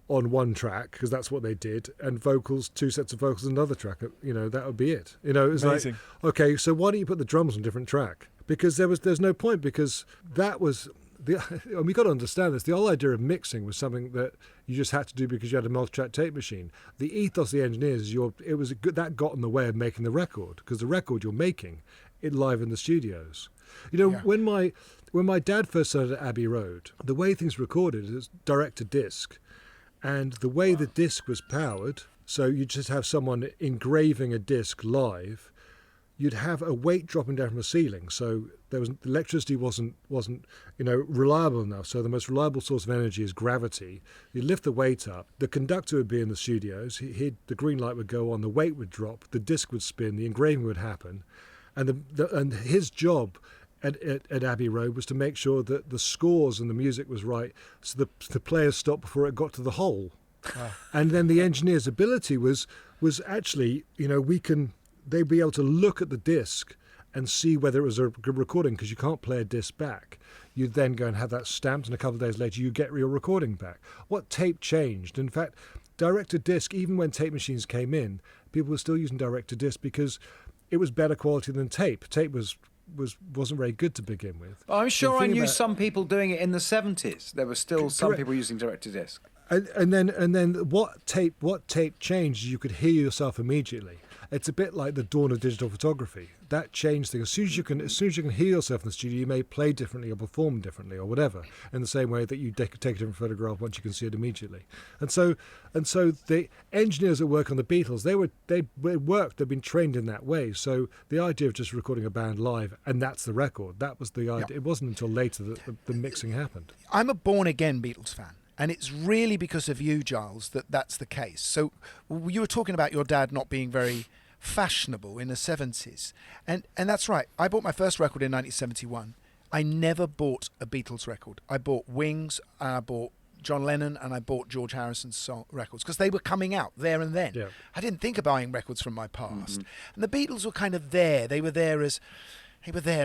1 track, because that's what they did, and vocals, 2 sets of vocals, another track. That would be it. It's amazing. Like, okay, so why don't you put the drums on a different track? Because there's no point, because that was and we got to understand this. The whole idea of mixing was something that you just had to do because you had a multi-track tape machine. The ethos of the engineers is that got in the way of making the record, because the record you're making it live in the studios. When my dad first started at Abbey Road, the way things were recorded is direct to disc. And the way the disc was powered, so you just have someone engraving a disc live, you'd have a weight dropping down from the ceiling. So electricity wasn't reliable enough. So the most reliable source of energy is gravity. You lift the weight up. The conductor would be in the studios. The green light would go on. The weight would drop. The disc would spin. The engraving would happen, and his job at Abbey Road was to make sure that the scores and the music was right, so the players stopped before it got to the hole. Wow. And then the engineer's ability was actually, they'd be able to look at the disc and see whether it was a good recording, because you can't play a disc back. You'd then go and have that stamped, and a couple of days later you get your recording back. What tape changed? In fact, direct to disc, even when tape machines came in, people were still using direct to disc because it was better quality than tape. Tape wasn't very good to begin with. I'm sure I knew some people doing it in the 70s. There were still some people using direct-to-disc. And then what tape changed? You could hear yourself immediately. It's a bit like the dawn of digital photography. That changed things. As soon as you can hear yourself in the studio, you may play differently or perform differently or whatever. In the same way that you take a different photograph once you can see it immediately. And so the engineers that work on the Beatles, they'd been trained in that way. So the idea of just recording a band live and that's the record, that was the idea. Yeah. It wasn't until later that the mixing happened. I'm a born again Beatles fan. And it's really because of you, Giles, that's the case. So you were talking about your dad not being very fashionable in the 70s. And that's right. I bought my first record in 1971. I never bought a Beatles record. I bought Wings, I bought John Lennon and I bought George Harrison's records because they were coming out there and then. Yeah. I didn't think of buying records from my past. And the Beatles were kind of there. They were there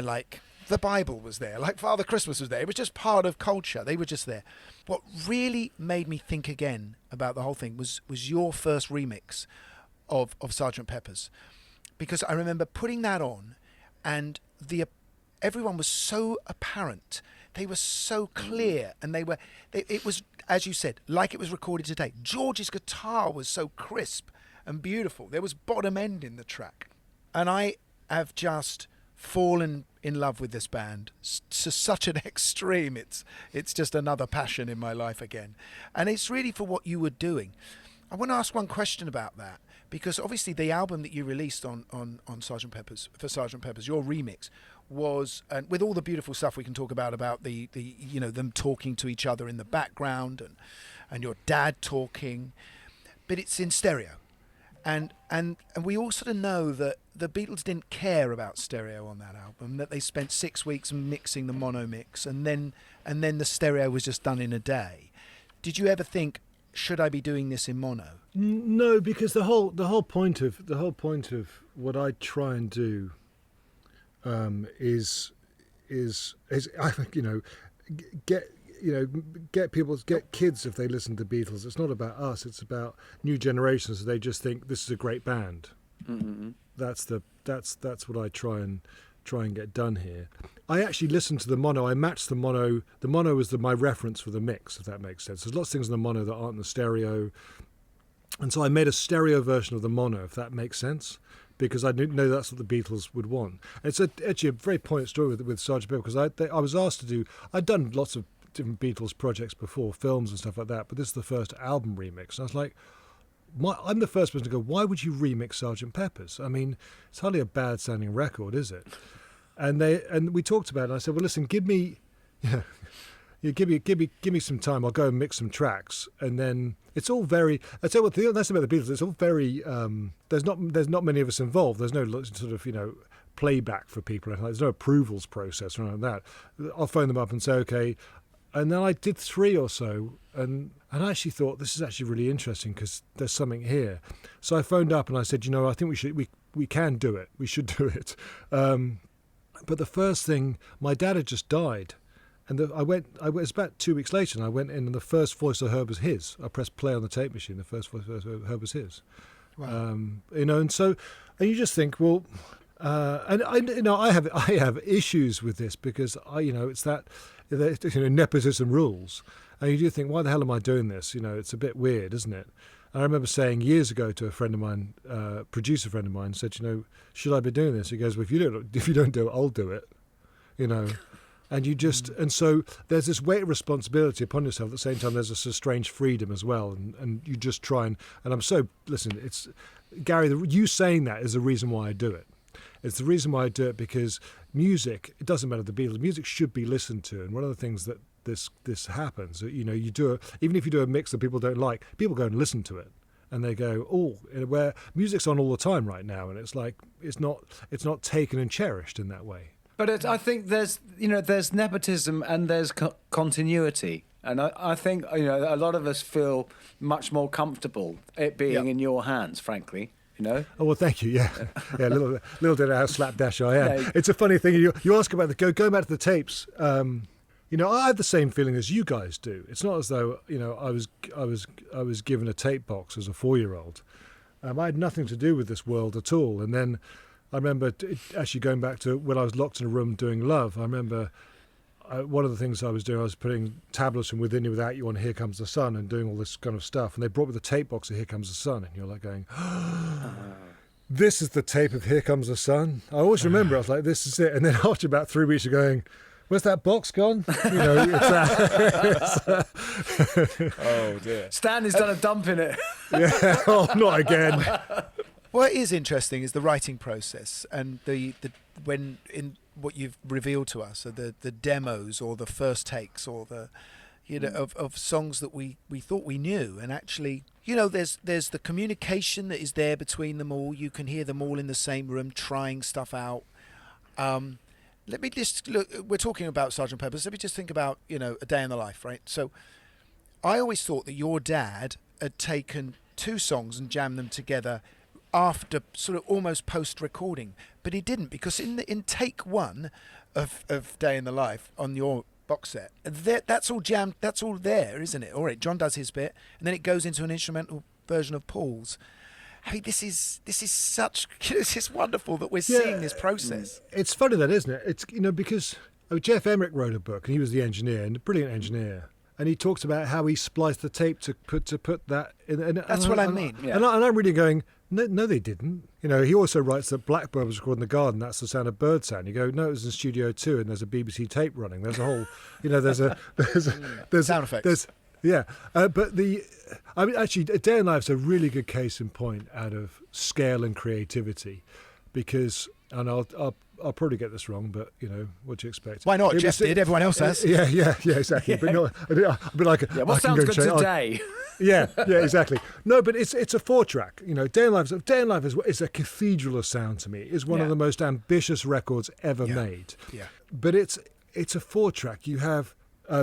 like the Bible was there, like Father Christmas was there. It was just part of culture. They were just there. What really made me think again about the whole thing was your first remix of Sgt. Pepper's, because I remember putting that on, and everyone was so apparent. They were so clear, and it was, as you said, like it was recorded today. George's guitar was so crisp and beautiful. There was bottom end in the track, and I have just fallen in love with this band to such an extreme. It's just another passion in my life again, and it's really for what you were doing. I want to ask one question about that, because obviously the album that you released on Sgt. Pepper's, for Sgt. Pepper's, your remix was, and with all the beautiful stuff we can talk about the them talking to each other in the background and your dad talking, but it's in stereo. And we all sort of know that the Beatles didn't care about stereo on that album, that they spent 6 weeks mixing the mono mix, and then the stereo was just done in a day. Did you ever think, should I be doing this in mono? No, because the whole point of what I try and do is I think, get kids, if they listen to the Beatles. It's not about us, it's about new generations. They just think this is a great band. Mm-hmm. That's what I try and get done here. I actually listened to the mono. I matched the mono. The mono was my reference for the mix, if that makes sense. There's lots of things in the mono that aren't in the stereo, and so I made a stereo version of the mono, if that makes sense, because I didn't know that's what the Beatles would want. And it's actually a very poignant story with Sgt. Pepper, because I was asked to do. I'd done lots of different Beatles projects before, films and stuff like that, but this is the first album remix. And I was like, I'm the first person to go, why would you remix Sgt. Pepper's? I mean, it's hardly a bad sounding record, is it? And we talked about it, and I said, well, listen, give me some time. I'll go and mix some tracks, and then it's all very. I tell you what, the nice thing about the Beatles, it's all very. There's not many of us involved. There's no sort of playback for people. There's no approvals process or anything like that. I'll phone them up and say, okay. And then I did 3 or so, and I actually thought, this is actually really interesting because there's something here. So I phoned up and I said, I think we can do it. We should do it. But the first thing, my dad had just died, and it was about 2 weeks later, and I went in, and the first voice I heard was his. I pressed play on the tape machine. The first voice I heard was his. Wow. And you just think, well. I have issues with this because it's that nepotism rules, and you do think, why the hell am I doing this? It's a bit weird, isn't it? And I remember saying years ago to a friend of mine, producer friend of mine, said, should I be doing this? He goes, well, if you don't do it, I'll do it. And you just and so there's this weight of responsibility upon yourself. At the same time, there's a strange freedom as well, and you just try and I'm so it's Gary. You saying that is the reason why I do it. It's the reason why I do it, because music, it doesn't matter the Beatles, music should be listened to. And one of the things that this happens, you do even if you do a mix that people don't like, people go and listen to it. And they go, where music's on all the time right now, and it's like it's not taken and cherished in that way. But I think there's nepotism and there's continuity, and I think a lot of us feel much more comfortable it being in your hands, frankly. Oh, well, thank you. Yeah, a little bit how slapdash I am. Yeah. It's a funny thing. You ask about going back to the tapes. I have the same feeling as you guys do. It's not as though I was given a tape box as a 4-year-old. I had nothing to do with this world at all. And then I remember actually going back to when I was locked in a room doing Love. I remember one of the things I was doing, I was putting tablets from Within You Without You on Here Comes the Sun and doing all this kind of stuff. And they brought me the tape box of Here Comes the Sun. And you're like going, this is the tape of Here Comes the Sun. I always remember, I was like, this is it. And then after about 3 weeks of going, where's that box gone? Oh dear. Stan has done a dump in it. Yeah, not again. What is interesting is the writing process, and when in what you've revealed to us are the demos or the first takes or the of songs that we thought we knew, and actually there's the communication that is there between them all. You can hear them all in the same room trying stuff out. Let me just look. We're talking about Sgt. Pepper's. Let me just think about A Day in the Life, right? So I always thought that your dad had taken 2 songs and jammed them together after sort of almost post-recording, but he didn't, because in take 1 of Day in the Life on your box set, that's all jammed, that's all there, isn't it? All right, John does his bit, and then it goes into an instrumental version of Paul's. I mean, this is wonderful that we're seeing this process. It's funny that, isn't it? It's because Jeff Emmerich wrote a book, and he was the engineer, and a brilliant engineer. And he talks about how he spliced the tape to put that in. And that's what I mean. Yeah. And I'm really going, no, they didn't. He also writes that Blackbird was recorded in the garden. That's the sound of bird sound. You go, no, it was in Studio 2, and there's a BBC tape running. There's a whole, there's sound effects. But actually, A Day in Life is a really good case in point out of scale and creativity, because, and I'll probably get this wrong, but what do you expect? Why not? Jeff did. Everyone else has. Yeah, exactly. But no, I'd be like, what sounds good today? Yeah, exactly. No, but it's a 4-track. Day in Life is a cathedral of sound to me. It's one of the most ambitious records ever made. Yeah. But it's a 4-track. You have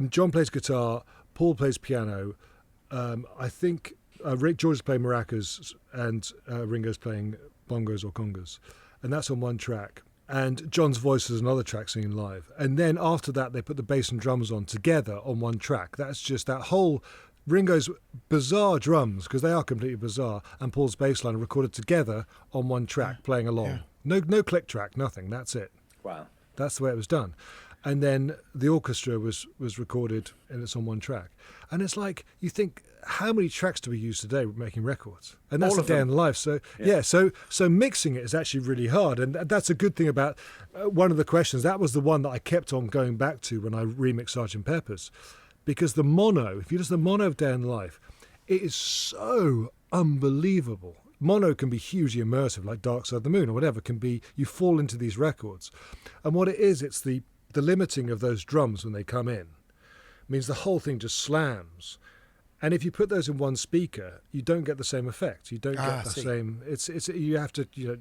John plays guitar, Paul plays piano. I think George is playing maracas, and Ringo's playing bongos or congas, and that's on 1 track. And John's voice is another track singing live. And then after that, they put the bass and drums on together on 1 track. That's just that whole Ringo's bizarre drums, because they are completely bizarre, and Paul's bass line are recorded together on 1 track, playing along. Yeah. No click track, nothing. That's it. Wow. That's the way it was done. And then the orchestra was recorded, and it's on 1 track. And it's like, you think, how many tracks do we use today making records? And that's a day in life. So so mixing it is actually really hard, and that's a good thing about one of the questions. That was the one that I kept on going back to when I remixed Sgt. Pepper's, because the mono, if you listen to the mono of Day in Life, it is so unbelievable. Mono can be hugely immersive, like Dark Side of the Moon or whatever. Can be, you fall into these records, and what it is, it's the limiting of those drums when they come in means the whole thing just slams. And if you put those in 1 speaker, you don't get the same effect. You don't get the same. It's you have to you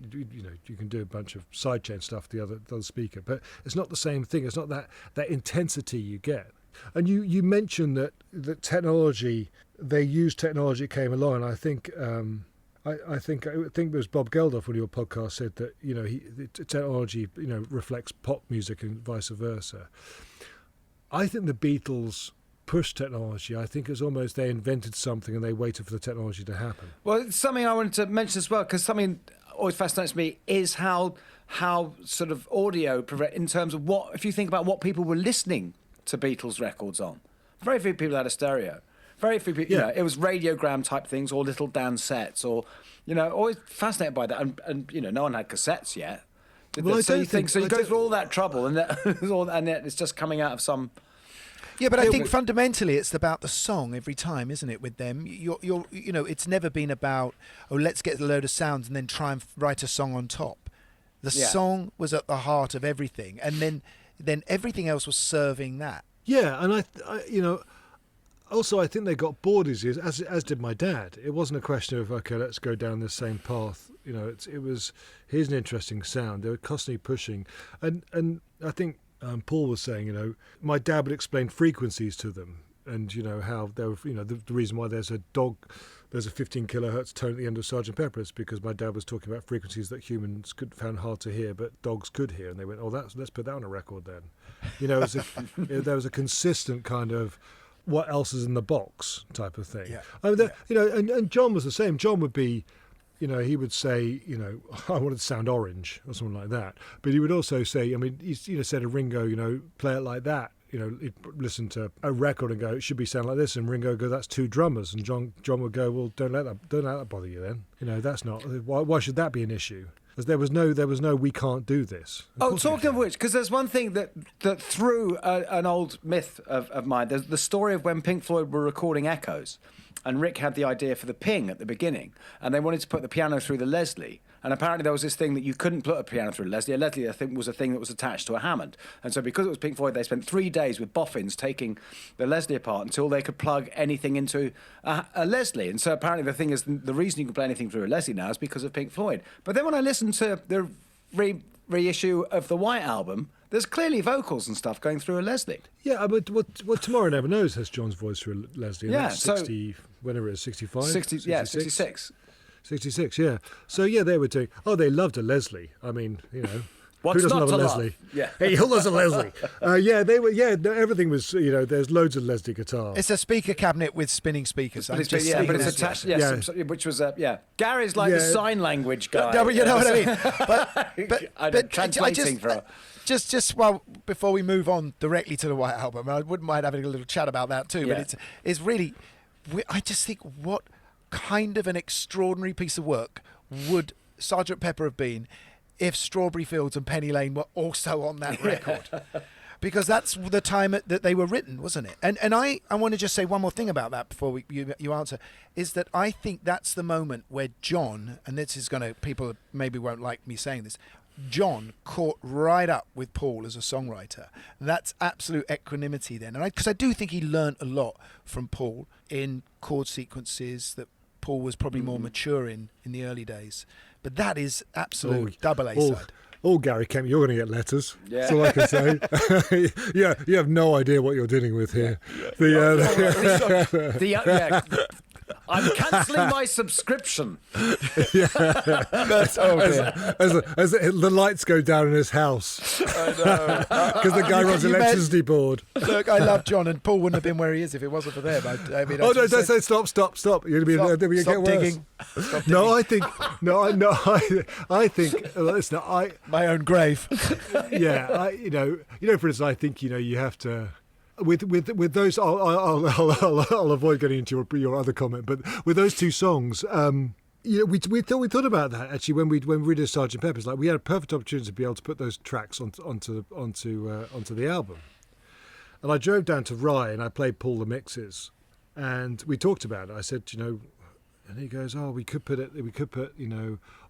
can do a bunch of sidechain stuff the other speaker, but it's not the same thing. It's not that intensity you get. And you mentioned that technology, they used technology came along, and I think I think it was Bob Geldof on your podcast said that technology reflects pop music and vice versa. I think the Beatles pushed technology. I think it's almost they invented something and they waited for the technology to happen. Well, it's something I wanted to mention as well, because something always fascinates me is how sort of audio, in terms of what, if you think about what people were listening to Beatles records on, very few people had a stereo. Very few people, it was radiogram type things or little Dan sets, or, always fascinated by that. And no one had cassettes yet. Well, so you go through all that trouble, and it's just coming out of some. Yeah, but I think fundamentally it's about the song every time, isn't it? With them, it's never been about let's get a load of sounds and then try and write a song on top. The song was at the heart of everything, and then everything else was serving that. Yeah, and I also, I think they got bored as did my dad. It wasn't a question of, okay, let's go down the same path. It was, here's an interesting sound. They were constantly pushing. And I think Paul was saying, my dad would explain frequencies to them, and, how they were, the reason why there's a 15 kilohertz tone at the end of Sgt. Pepper's, because my dad was talking about frequencies that humans found hard to hear, but dogs could hear. And they went, let's put that on a record then. There was a consistent kind of, what else is in the box type of thing. Yeah. And John was the same. John would be, he would say, I want it to sound orange or something like that. But he would also say, he said to Ringo, play it like that. He'd listen to a record and go, it should be sound like this. And Ringo would go, that's 2 drummers. And John would go, well, don't let that bother you then. That's not, why should that be an issue? Because there was no we can't do this. Talking of which, because there's one thing that through an old myth of mine, there's the story of when Pink Floyd were recording Echoes, and Rick had the idea for the ping at the beginning, and they wanted to put the piano through the Leslie, and apparently there was this thing that you couldn't put a piano through a Leslie. A Leslie, I think, was a thing that was attached to a Hammond, and so because it was Pink Floyd, they spent 3 days with boffins taking the Leslie apart until they could plug anything into a Leslie. And so apparently the thing is, the reason you can play anything through a Leslie now is because of Pink Floyd. But then when I listened to the reissue of the White Album, There's clearly vocals and stuff going through a Leslie. Yeah, but what Tomorrow Never Knows has John's voice through Leslie. And Yeah, that's 60, whenever it is, 65? 66. 66, yeah. So, yeah, they were doing... Oh, they loved a Leslie. I mean, you know... What's who doesn't not love a to Leslie? love? Yeah. Hey, who loves a Leslie? Yeah, they were... Yeah, no, everything was... You know, there's loads of Leslie guitars. It's a speaker cabinet with spinning speakers. But it's attached... which was... Gary's like the sign language guy. No, but you know what I mean? But translating for... Just before we move on directly to the White Album, I wouldn't mind having a little chat about that too. Yeah. But it's really... I just think what kind of an extraordinary piece of work would Sgt. Pepper have been if Strawberry Fields and Penny Lane were also on that record? Because that's the time that they were written, wasn't it? And I want to just say one more thing about that before you answer, is that I think that's the moment where John, and this is going to, people maybe won't like me saying this, John caught right up with Paul as a songwriter. That's absolute equanimity then. And because I do think he learned a lot from Paul in chord sequences that Paul was probably more mature in the early days. But that is absolute double A side. Oh, Gary Kemp, you're going to get letters. Yeah. That's all I can say. Yeah, you have no idea what you're dealing with here. I'm cancelling my subscription. As the lights go down in his house. I know. Because the guy runs electricity board. Look, I love John, and Paul wouldn't have been where he is if it wasn't for them. I mean, no, don't say stop. You're going to get digging. worse. No, I think. Listen, my own grave. Yeah, you know. For instance, I think you have to. With those, I'll avoid getting into your other comment, but with those two songs, we thought about that actually when we did Sgt. Pepper's. Like, we had a perfect opportunity to be able to put those tracks onto the album. And I drove down to Rye and I played Paul the mixes, and we talked about it. I said, and he goes, "Oh, we could put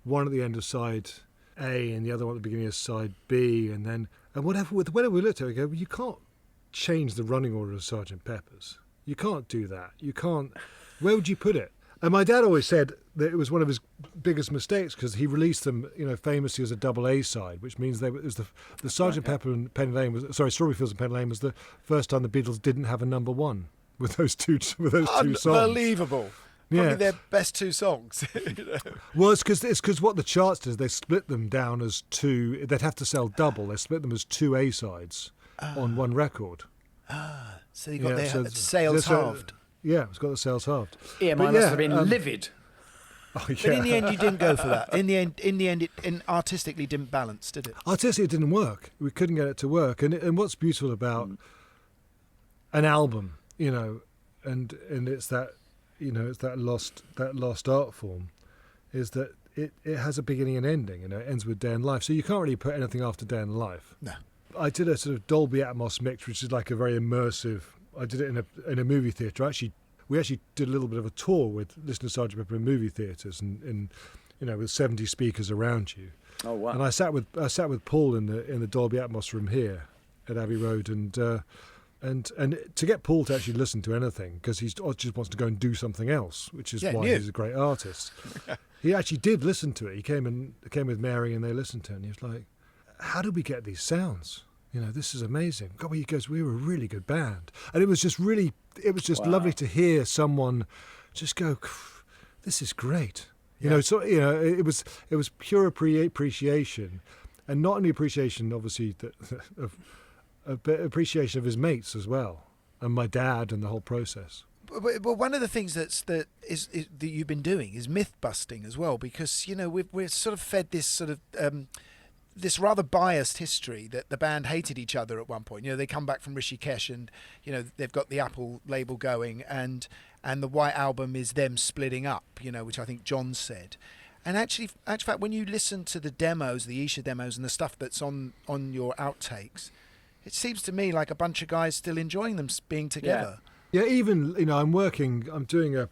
one at the end of side A and the other one at the beginning of side B, and whatever we looked at it, we go, well, you can't change the running order of Sgt. Pepper's. You can't do that. You can't. Where would you put it?" And my dad always said that it was one of his biggest mistakes because he released them, famously as a double A side, which means it was the Sgt. Pepper and Penny Lane Strawberry Fields and Penny Lane was the first time the Beatles didn't have a number one with those two songs. Unbelievable. Probably their best two songs. Well, it's because what the charts did is they split them down as two. They'd have to sell double. They split them as two A sides on one record. So you got their sales halved. Yeah, it's got the sales halved. EMI must have been livid. Oh, yeah. But in the end, you didn't go for that. In the end, it artistically didn't balance, did it? Artistically, it didn't work. We couldn't get it to work. And what's beautiful about an album, and it's that, it's that lost art form, is that it has a beginning and ending. It ends with Day in Life. So you can't really put anything after Day in Life. No. I did a sort of Dolby Atmos mix, which is like a very immersive. I did it in a movie theatre. We actually did a little bit of a tour with listening to Sgt. Pepper in movie theatres, and with 70 speakers around you. Oh wow! And I sat with Paul in the Dolby Atmos room here at Abbey Road, and to get Paul to actually listen to anything, because he just wants to go and do something else, which is why he's a great artist. He actually did listen to it. He came with Mary, and they listened to it, and he was like, "How did we get these sounds? This is amazing." God, he goes, "We were a really good band." And it was just lovely to hear someone just go, "This is great." It was pure appreciation, and not only appreciation, obviously, but appreciation of his mates as well, and my dad, and the whole process. But one of the things that you've been doing is myth busting as well, because we're sort of fed this sort of this rather biased history that the band hated each other at one point. They come back from Rishikesh, and they've got the Apple label going, and the White Album is them splitting up, which I think John said. And actually, fact, when you listen to the demos, the Isha demos, and the stuff that's on your outtakes, it seems to me like a bunch of guys still enjoying them being together. Yeah, even I'm doing a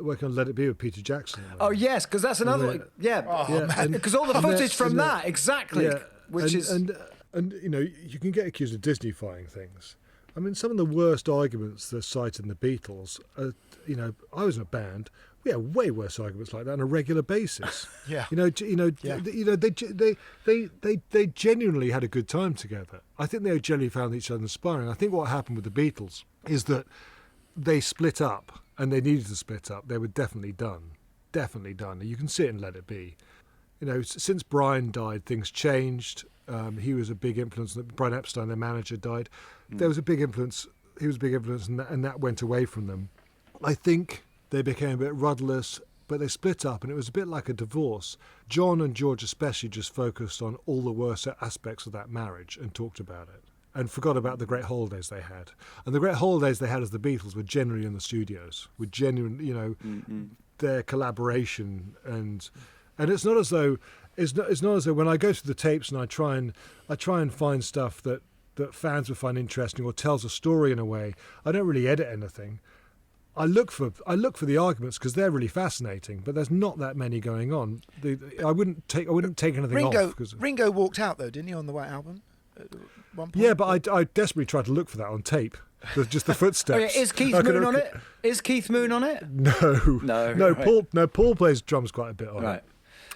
working on Let It Be with Peter Jackson. Oh yes, because that's another one. Yeah, because all the footage from that exactly, and you can get accused of Disneyfying things, I mean, some of the worst arguments they're cited in the Beatles, I was in a band. We had way worse arguments like that on a regular basis. Yeah. They genuinely had a good time together. I think they generally found each other inspiring. I think what happened with the Beatles is that they split up, and they needed to split up. They were definitely done. You can see it in Let It Be. Since Brian died, things changed. He was a big influence. Brian Epstein, their manager, died. There was a big influence. He was a big influence, and that went away from them. I think they became a bit rudderless, but they split up, and it was a bit like a divorce. John and George especially just focused on all the worst aspects of that marriage and talked about it, and forgot about the great holidays they had. And the great holidays they had as the Beatles were generally in the studios, with genuine, their collaboration, and it's not as though when I go through the tapes and I try and find stuff that fans would find interesting or tells a story in a way. I don't really edit anything. I look for the arguments because they're really fascinating, but there's not that many going on. I wouldn't take anything off. Ringo walked out though, didn't he, on the White Album? At one point? Yeah, but I desperately tried to look for that on tape. Just the footsteps. Oh, yeah. Is Keith Moon on it? Is Keith Moon on it? No. Right. Paul plays drums quite a bit on it.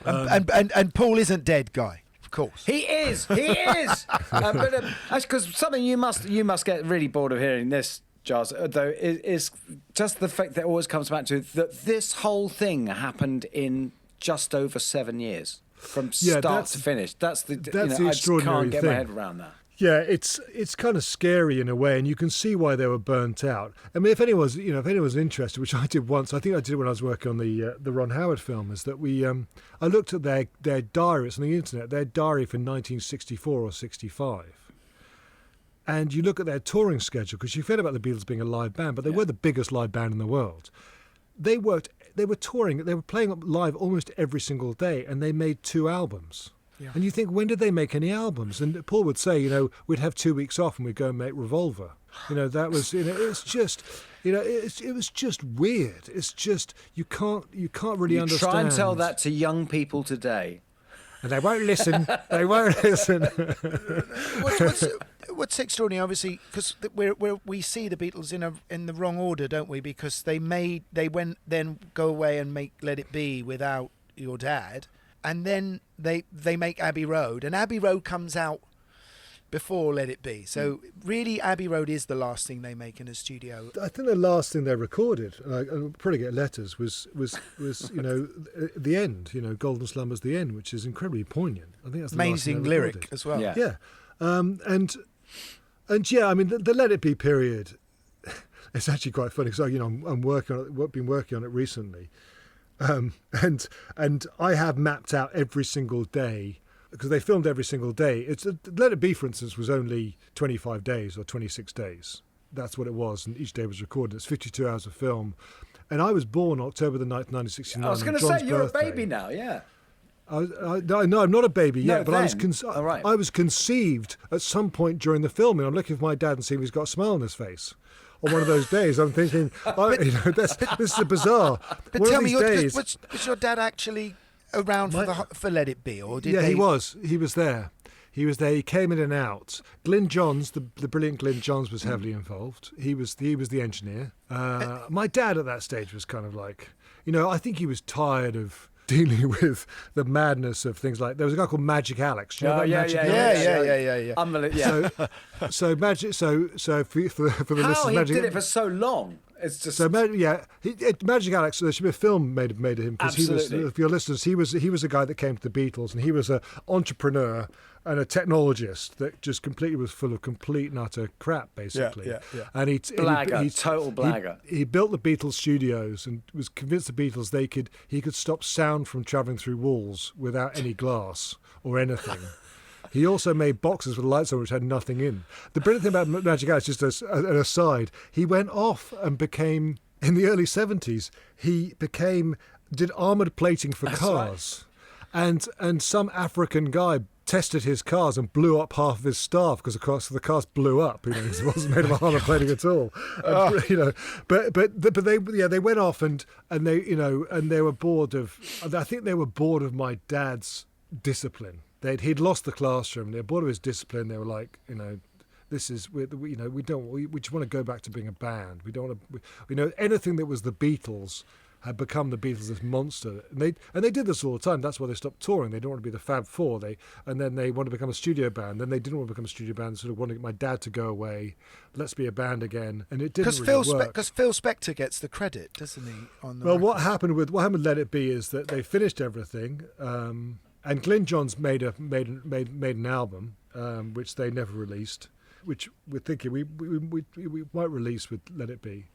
And Paul isn't dead, Guy. Of course. He is. But that's because something you must get really bored of hearing this, Giles, though, is just the fact that it always comes back to that this whole thing happened in just over 7 years, from start to finish. That's the extraordinary I just can't get thing. my head around that. Yeah, it's kind of scary in a way, and you can see why they were burnt out. I mean, if anyone's interested, which I did once, I think I did when I was working on the Ron Howard film, is that I looked at their diaries on the internet, their diary for 1964 or 65, and you look at their touring schedule, because you forget about the Beatles being a live band, but they were the biggest live band in the world. They were touring, they were playing live almost every single day, and they made 2 albums. Yeah. And you think, when did they make any albums? And Paul would say, we'd have 2 weeks off and we'd go and make Revolver. That was, it's just, it was just weird. It's just, you can't really understand. Try and tell that to young people today. And they won't listen. What's extraordinary, obviously, because we see the Beatles in the wrong order, don't we? Because they go away and make Let It Be without your dad. And then they make Abbey Road, and Abbey Road comes out before Let It Be. So really, Abbey Road is the last thing they make in a studio. I think the last thing they recorded, and I'll probably get letters, was the end. Golden Slumber's the end, which is incredibly poignant. I think that's the amazing lyric as well. Yeah. And yeah, I mean the Let It Be period. It's actually quite funny because I'm been working on it recently. And I have mapped out every single day, because they filmed every single day. Let It Be, for instance, was only 25 days or 26 days. That's what it was, and each day was recorded. It's 52 hours of film. And I was born October the 9th, 1969. I was going to say, you're a baby now, yeah. No, I'm not a baby yet, but right. I was conceived at some point during the filming. I'm looking for my dad and seeing if he's got a smile on his face. On one of those days, I'm thinking, this is bizarre. But one tell of me, these days, was your dad actually around for Let It Be, or did he they... was. He was there. He came in and out. Glyn Johns, the brilliant Glyn Johns, was heavily involved. He was the engineer. My dad at that stage was kind of like, I think he was tired of dealing with the madness of things like, there was a guy called Magic Alex. Do you know about Magic Alex? Yeah. Unbelievable. So Magic. So for the listeners, how he Magic, did it for so long. It's just Magic Alex. There should be a film made of him, because he was. For your listeners, he was a guy that came to the Beatles, and he was an entrepreneur and a technologist that just completely was full of complete and utter crap, basically. Yeah. And total blagger. He built the Beatles studios and was convinced the Beatles he could stop sound from travelling through walls without any glass or anything. He also made boxes with lights on which had nothing in. The brilliant thing about Magic Alex, just as an aside, he went off and became, in the early 70s, did armoured plating for cars. Right. And some African guy tested his cars and blew up half of his staff because the cars blew up. It wasn't made of armour plating at all. But they went off and they were bored of. I think they were bored of my dad's discipline. He'd lost the classroom. They were bored of his discipline. They were like, this is we just want to go back to being a band. We don't want to, anything that was the Beatles had become the Beatles, this monster, and they did this all the time. That's why they stopped touring. They didn't want to be the Fab Four. And then they wanted to become a studio band. Then they didn't want to become a studio band. Sort of wanted my dad to go away. Let's be a band again, and it didn't really work. Because Phil Spector gets the credit, doesn't he? On the well, record? what happened with Let It Be is that they finished everything, and Glyn Johns made an album, which they never released, which we're thinking we might release with Let It Be,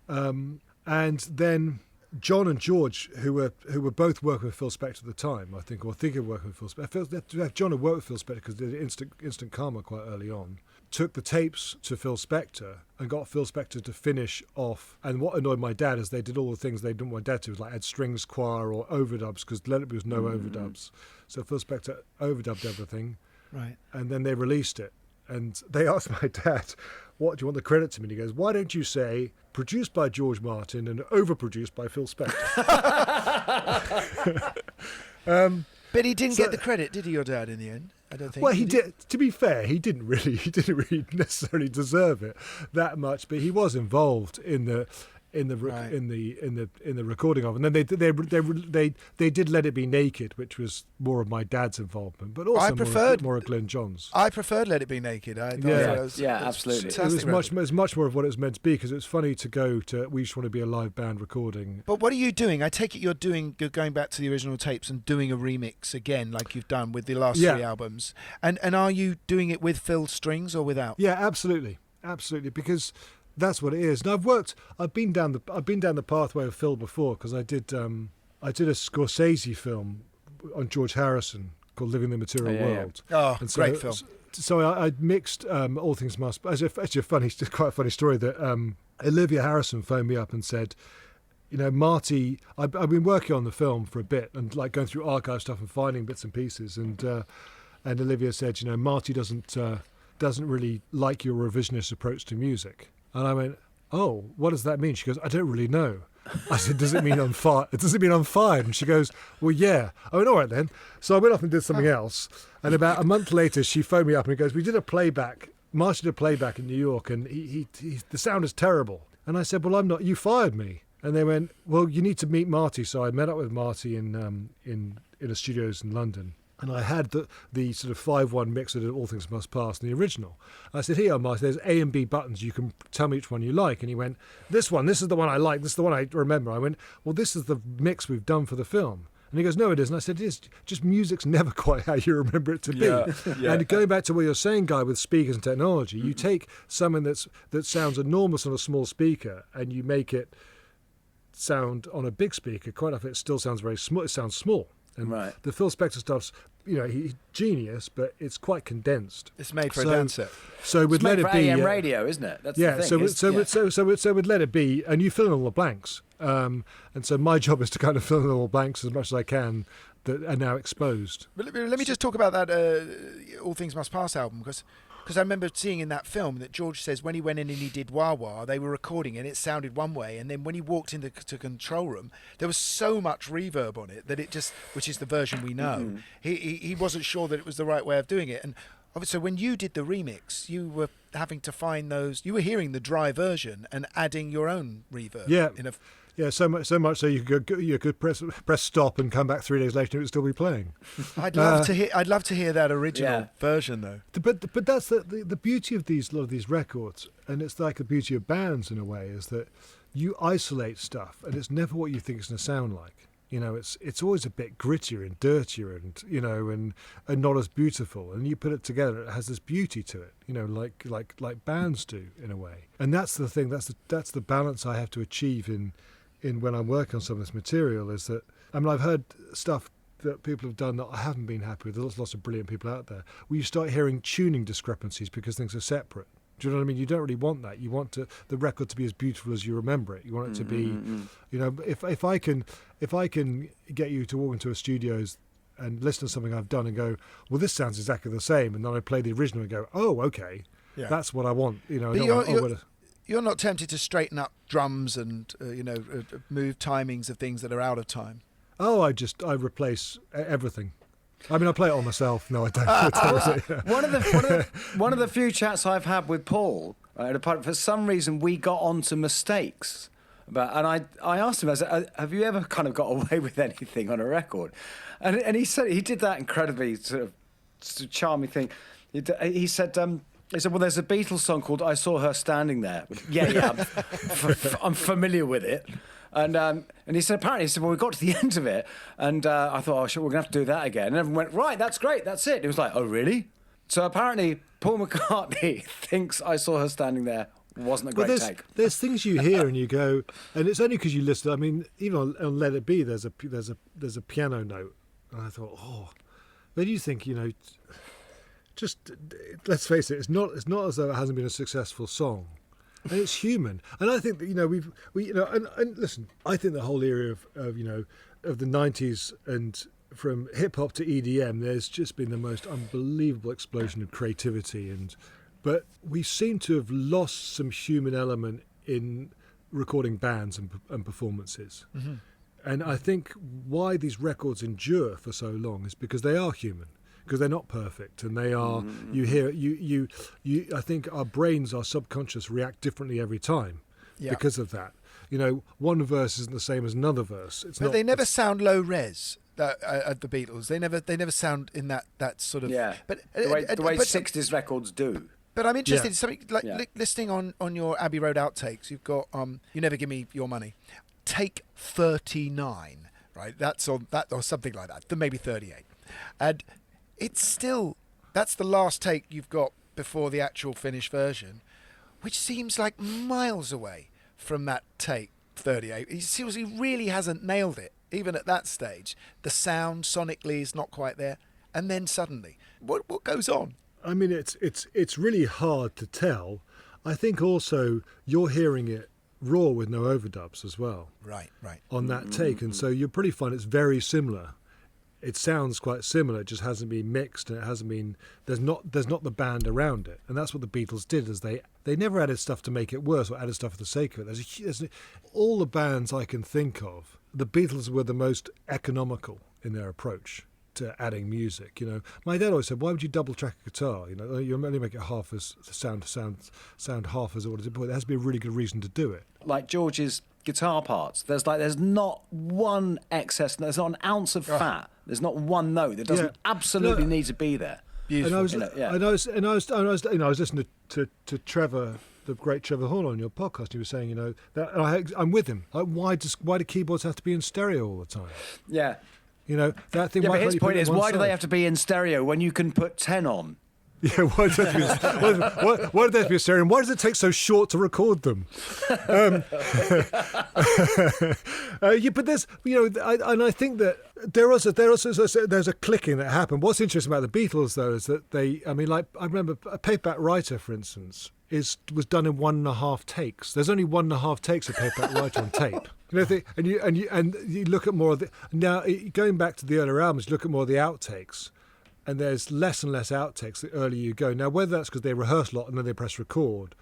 and then John and George, who were both working with Phil Spector at the time, I think, or thinking of working with Phil Spector. John had worked with Phil Spector because they did Instant Karma quite early on. Took the tapes to Phil Spector and got Phil Spector to finish off. And what annoyed my dad is they did all the things they didn't want my dad to, like add strings, choir, or overdubs, because Let It Be was no overdubs. So Phil Spector overdubbed everything, right? And then they released it. And they asked my dad, "What do you want the credit to me?" And he goes, "Why don't you say produced by George Martin and overproduced by Phil Spector?" But he didn't get the credit, did he, your dad, in the end? I don't think. Well, he did. To be fair, he didn't really necessarily deserve it that much, but he was involved in the recording of it. And then they did Let It Be Naked, which was more of my dad's involvement, but also more of Glyn Johns. I preferred Let It Be Naked. I thought it was absolutely. It was much more of what it was meant to be, because it was funny to go to We Just Want to Be a Live Band recording. But what are you doing? I take it you're going back to the original tapes and doing a remix again, like you've done with the last 3 albums. And are you doing it with Phil's strings or without? Yeah, absolutely, because that's what it is. And I've been down the pathway of Phil before, because I did a Scorsese film on George Harrison called Living the Material World. Oh, and great film. So I mixed All Things Must. Actually, quite a funny story that Olivia Harrison phoned me up and said, Marty, I've been working on the film for a bit and like going through archive stuff and finding bits and pieces, and Olivia said, Marty doesn't really like your revisionist approach to music. And I went, "Oh, what does that mean?" She goes, "I don't really know." I said, "Does it mean I'm fired?" Does it mean I'm fired? And she goes, "Well, yeah." I went, "All right then." So I went off and did something else. And about a month later, she phoned me up and goes, "We did a playback. Marty did a playback in New York, and he the sound is terrible." And I said, "Well, I'm not. You fired me." And they went, "Well, you need to meet Marty." So I met up with Marty in the studios in London. And I had the sort of 5-1 mix of All Things Must Pass and the original. I said, "Here, Marty, there's A and B buttons. You can tell me which one you like." And he went, this is the one I like. This is the one I remember." I went, "Well, this is the mix we've done for the film." And he goes, "No, it isn't." I said, "It is. Just music's never quite how you remember it to be." Yeah. And going back to what you're saying, Guy, with speakers and technology, you take something that sounds enormous on a small speaker and you make it sound on a big speaker. Quite often it still sounds very small. It sounds small. And the Phil Spector stuff's, he's genius, but it's quite condensed. It's made for a dance set. So with Let It Be, AM radio, isn't it? That's the thing. So with Let It Be, and you fill in all the blanks. And so my job is to kind of fill in all the blanks as much as I can that are now exposed. But let me just talk about that All Things Must Pass album, because I remember seeing in that film that George says when he went in and he did Wah Wah, they were recording and it sounded one way, and then when he walked into the control room, there was so much reverb on it that it just, which is the version we know, he wasn't sure that it was the right way of doing it. And obviously when you did the remix, you were having to find those, you were hearing the dry version and adding your own reverb. Yeah, so much so you could press stop and come back 3 days later and it would still be playing. I'd love to hear that original version though. But that's the beauty of a lot of these records, and it's like the beauty of bands in a way, is that you isolate stuff and it's never what you think it's going to sound like. It's always a bit grittier and dirtier and not as beautiful. And you put it together, it has this beauty to it, like bands do in a way. And that's the thing. That's the balance I have to achieve in when I'm working on some of this material, is that, I've heard stuff that people have done that I haven't been happy with. There's lots of brilliant people out there, where you start hearing tuning discrepancies because things are separate. Do you know what I mean? You don't really want that. You want the record to be as beautiful as you remember it. You want it to be, if I can get you to walk into a studios and listen to something I've done and go, well, this sounds exactly the same, and then I play the original and go, oh, okay, that's what I want. You're not tempted to straighten up drums and move timings of things that are out of time? Oh, I replace everything. I mean, I play it on myself. No, I don't. One of the few chats I've had with Paul, for some reason we got onto mistakes. And I asked him, I said, have you ever kind of got away with anything on a record? And he said he did that incredibly sort of charming thing. He said, well, there's a Beatles song called I Saw Her Standing There. Yeah, I'm familiar with it. And he said, well, we got to the end of it, and I thought, oh, shit, we're going to have to do that again. And everyone went, right, that's great, that's it. It was like, oh, really? So apparently Paul McCartney thinks I Saw Her Standing There wasn't a great take. There's things you hear and you go, and it's only because you listen. I mean, even on Let It Be, there's a piano note, and I thought, oh, then you think, just let's face it, it's not as though it hasn't been a successful song, and it's human. And I think that and listen, I think the whole era of the 90s and from hip hop to EDM, there's just been the most unbelievable explosion of creativity but we seem to have lost some human element in recording bands and performances. Mm-hmm. And I think why these records endure for so long is because they are human, because they're not perfect, and they are. Mm-hmm. You hear I think our brains, our subconscious, react differently every time because of that. One verse isn't the same as another verse. They never sound low res. At the Beatles, they never sound in that sort of. Yeah. But the way 60s records do. But I'm interested in something like listening on your Abbey Road outtakes. You've got You Never Give Me Your Money, take 39, right? That's on that or something like that. Then maybe 38, and it's still that's the last take you've got before the actual finished version, which seems like miles away from that take 38. He really hasn't nailed it even at that stage. The sound sonically is not quite there, and then suddenly, what goes on? I mean, it's really hard to tell. I think also you're hearing it raw with no overdubs as well. Right. On that take, and so you'll pretty find it's very similar. It sounds quite similar. It just hasn't been mixed, and it hasn't been. There's not the band around it, and that's what the Beatles did. Is they never added stuff to make it worse or added stuff for the sake of it. There's all the bands I can think of. The Beatles were the most economical in their approach to adding music. My dad always said, why would you double track a guitar? You only make it half as sound half as what is it, but there has to be a really good reason to do it. Like George's guitar parts, there's not one excess, there's not an ounce of fat, there's not one note that doesn't absolutely need to be there. Beautiful. And I was listening to Trevor, the great Trevor Horn, on your podcast. He was saying, that I'm with him. Like, why do keyboards have to be in stereo all the time? Yeah. That thing. Yeah, but his point is, why do they have to be in stereo when you can put 10 on? Yeah, why do they have to be a stereo? And why does it take so short to record them? But there's, I think that there's a clicking that happened. What's interesting about the Beatles, though, is that I remember a Paperback Writer, for instance, was done in 1.5 takes. There's only 1.5 takes of Paperback Writer on tape. And you look at more of the now going back to the earlier albums. You look at more of the outtakes, and there's less and less outtakes the earlier you go. Now, whether that's because they rehearse a lot and then they press record,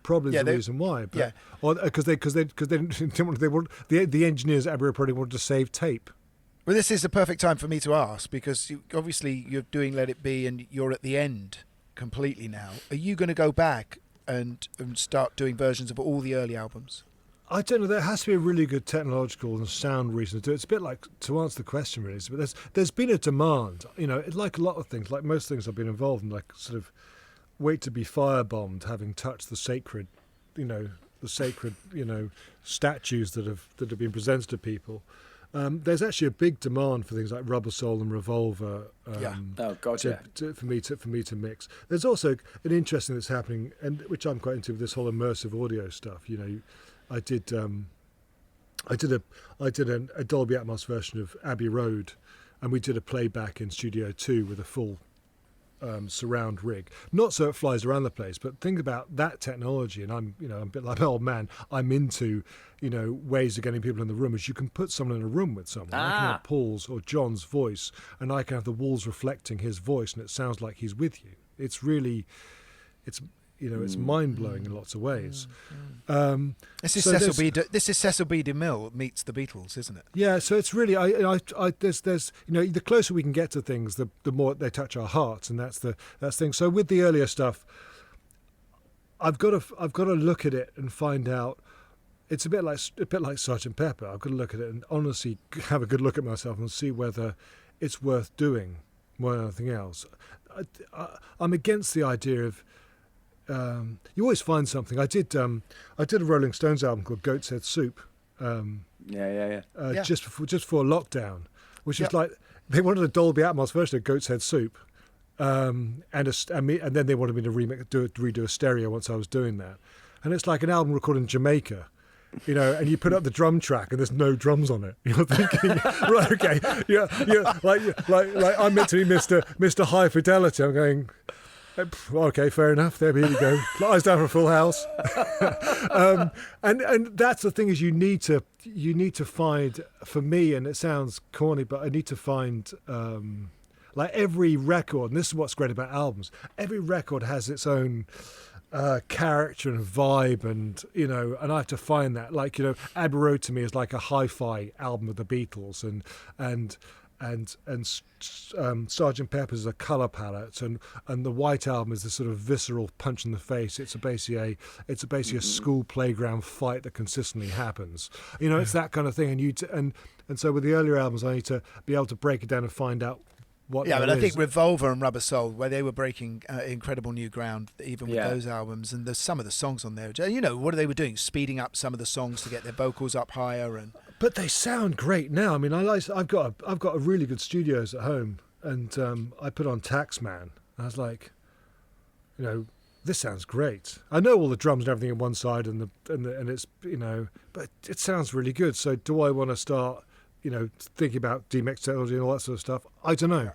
probably the reason why. But, or because they didn't want the engineers at Abbey Road probably wanted to save tape. Well, this is the perfect time for me to ask, because obviously you're doing Let It Be and you're at the end completely now. Are you going to go back and start doing versions of all the early albums? I don't know. There has to be a really good technological and sound reason to do it. It's a bit like, to answer the question really, but there's been a demand. Like a lot of things, like most things I've been involved in, like sort of wait to be firebombed, having touched the sacred, statues that have been presented to people. There's actually a big demand for things like Rubber Soul and Revolver. For me to mix. There's also an interesting that's happening, and which I'm quite into, with this whole immersive audio stuff. I did a Dolby Atmos version of Abbey Road, and we did a playback in Studio 2 with a full surround rig. Not so it flies around the place, but think about that technology. And I'm a bit like an old man. I'm into ways of getting people in the room. As you can put someone in a room with someone. I can have Paul's or John's voice, and I can have the walls reflecting his voice, and it sounds like he's with you. It's really, it's mind-blowing in lots of ways. This is Cecil B. DeMille meets the Beatles, isn't it? Yeah, so it's really there's the closer we can get to things, the more they touch our hearts, and that's thing. So with the earlier stuff, I've got to look at it and find out. It's a bit like Sgt. Pepper. I've got to look at it and honestly have a good look at myself and see whether it's worth doing more than anything else. I'm against the idea of. You always find something. I did a Rolling Stones album called Goat's Head Soup. Just before lockdown, which was like they wanted a Dolby Atmos version of Goat's Head Soup, and then they wanted me to redo a stereo once I was doing that, and it's like an album recorded in Jamaica. And you put up the drum track and there's no drums on it. You're thinking, right, okay, like I'm meant to be Mr. High Fidelity. I'm going, okay, fair enough. There we go. Lies down for a full house. And that's the thing is you need to find, for me, and it sounds corny, but I need to find like every record. And this is what's great about albums. Every record has its own. Character and vibe, and and I have to find that. Like Abbey Road to me is like a hi-fi album of the Beatles, and Sgt. Pepper's is a color palette, and the White Album is the sort of visceral punch in the face. It's basically a school playground fight that consistently happens. It's that kind of thing, and so with the earlier albums, I need to be able to break it down and find out. I think Revolver and Rubber Soul, where they were breaking incredible new ground, even with those albums, and there's some of the songs on there. What they were doing, speeding up some of the songs to get their vocals up higher, but they sound great now. I mean, I've got a really good studios at home, and I put on Taxman. I was like, this sounds great. I know all the drums and everything on one side, and it's but it sounds really good. So do I want to start? Thinking about DMX technology and all that sort of stuff. I don't know.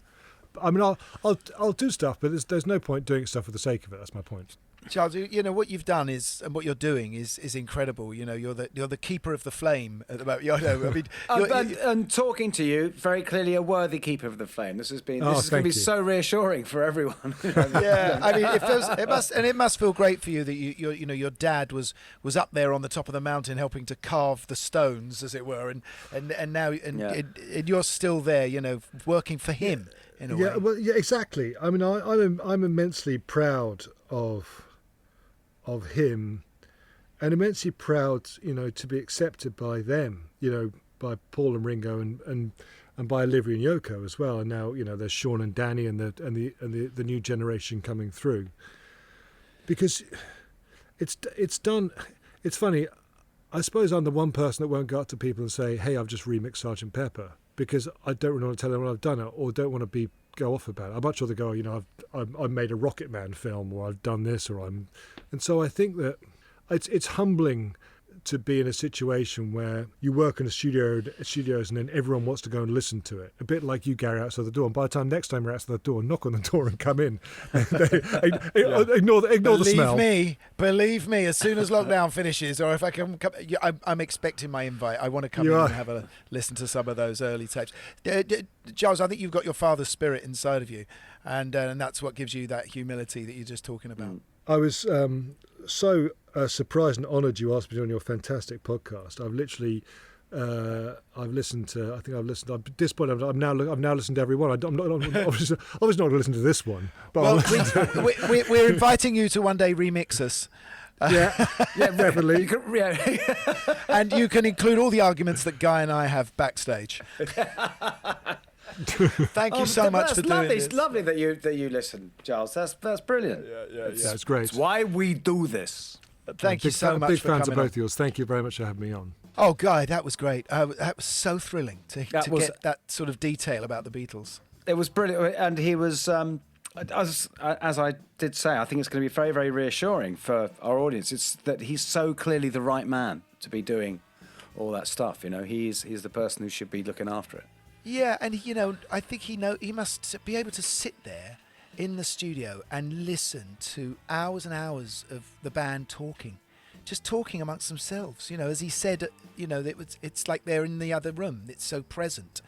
I mean, I'll do stuff, but there's no point doing stuff for the sake of it. That's my point. Charles, what you've done is, and what you're doing is incredible. You're the keeper of the flame at the moment. And talking to you, very clearly a worthy keeper of the flame. This is going to be so reassuring for everyone. Yeah, I mean, it must feel great for you that your dad was up there on the top of the mountain helping to carve the stones, as it were, and now you're still there, working for him in a way. Well, yeah, exactly. I mean, I'm immensely proud of him, and immensely proud, to be accepted by them, by Paul and Ringo and by Olivia and Yoko as well. And now, there's Sean and Danny and the new generation coming through. Because it's done. It's funny. I suppose I'm the one person that won't go up to people and say, "Hey, I've just remixed Sgt. Pepper," because I don't really want to tell them when I've done it, or don't want to go off about it. I'm much rather go, I've made a Rocket Man film, or I've done this, and so I think that it's humbling to be in a situation where you work in studios and then everyone wants to go and listen to it. A bit like you, Gary, outside the door. And by the time next time you're outside the door, knock on the door and come in. Ignore the smell. Believe me, as soon as lockdown finishes, or if I can come, I'm expecting my invite. I want to come in and have a listen to some of those early tapes. Giles, I think you've got your father's spirit inside of you, and that's what gives you that humility that you're just talking about. I was so surprised and honoured you asked me on your fantastic podcast. I've literally, I've listened to. I think I've listened. At this point, I've now listened to every one. I'm not obviously not going to listen to this one. But we're inviting you to one day remix us. Definitely. And you can include all the arguments that Guy and I have backstage. Thank you so much for doing this. It's lovely that you listen, Giles. That's brilliant. It's great. It's why we do this. Thank you so much. Big for fans coming of both on. of yours. Thank you very much for having me on. Oh, Guy, that was great. That was so thrilling to get that sort of detail about the Beatles. It was brilliant, and he was. As I did say, I think it's going to be very, very reassuring for our audience. It's that he's so clearly the right man to be doing all that stuff. He's the person who should be looking after it. Yeah, and I think he must be able to sit there in the studio and listen to hours and hours of the band just talking amongst themselves. As he said, it's like they're in the other room. It's so present.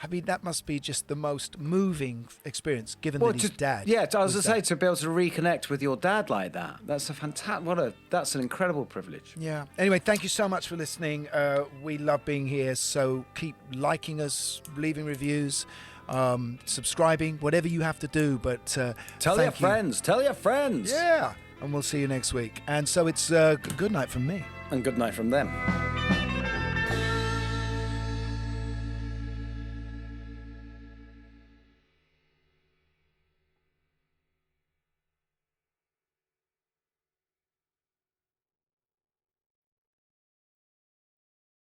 I mean, that must be just the most moving experience, given that his dad. Yeah, I was was to say, that. to be able to reconnect with your dad like that, that's a that's an incredible privilege. Yeah. Anyway, thank you so much for listening. We love being here, so keep liking us, leaving reviews, subscribing, whatever you have to do. But tell your friends. Tell your friends. Yeah. And we'll see you next week. And so it's good night from me. And good night from them.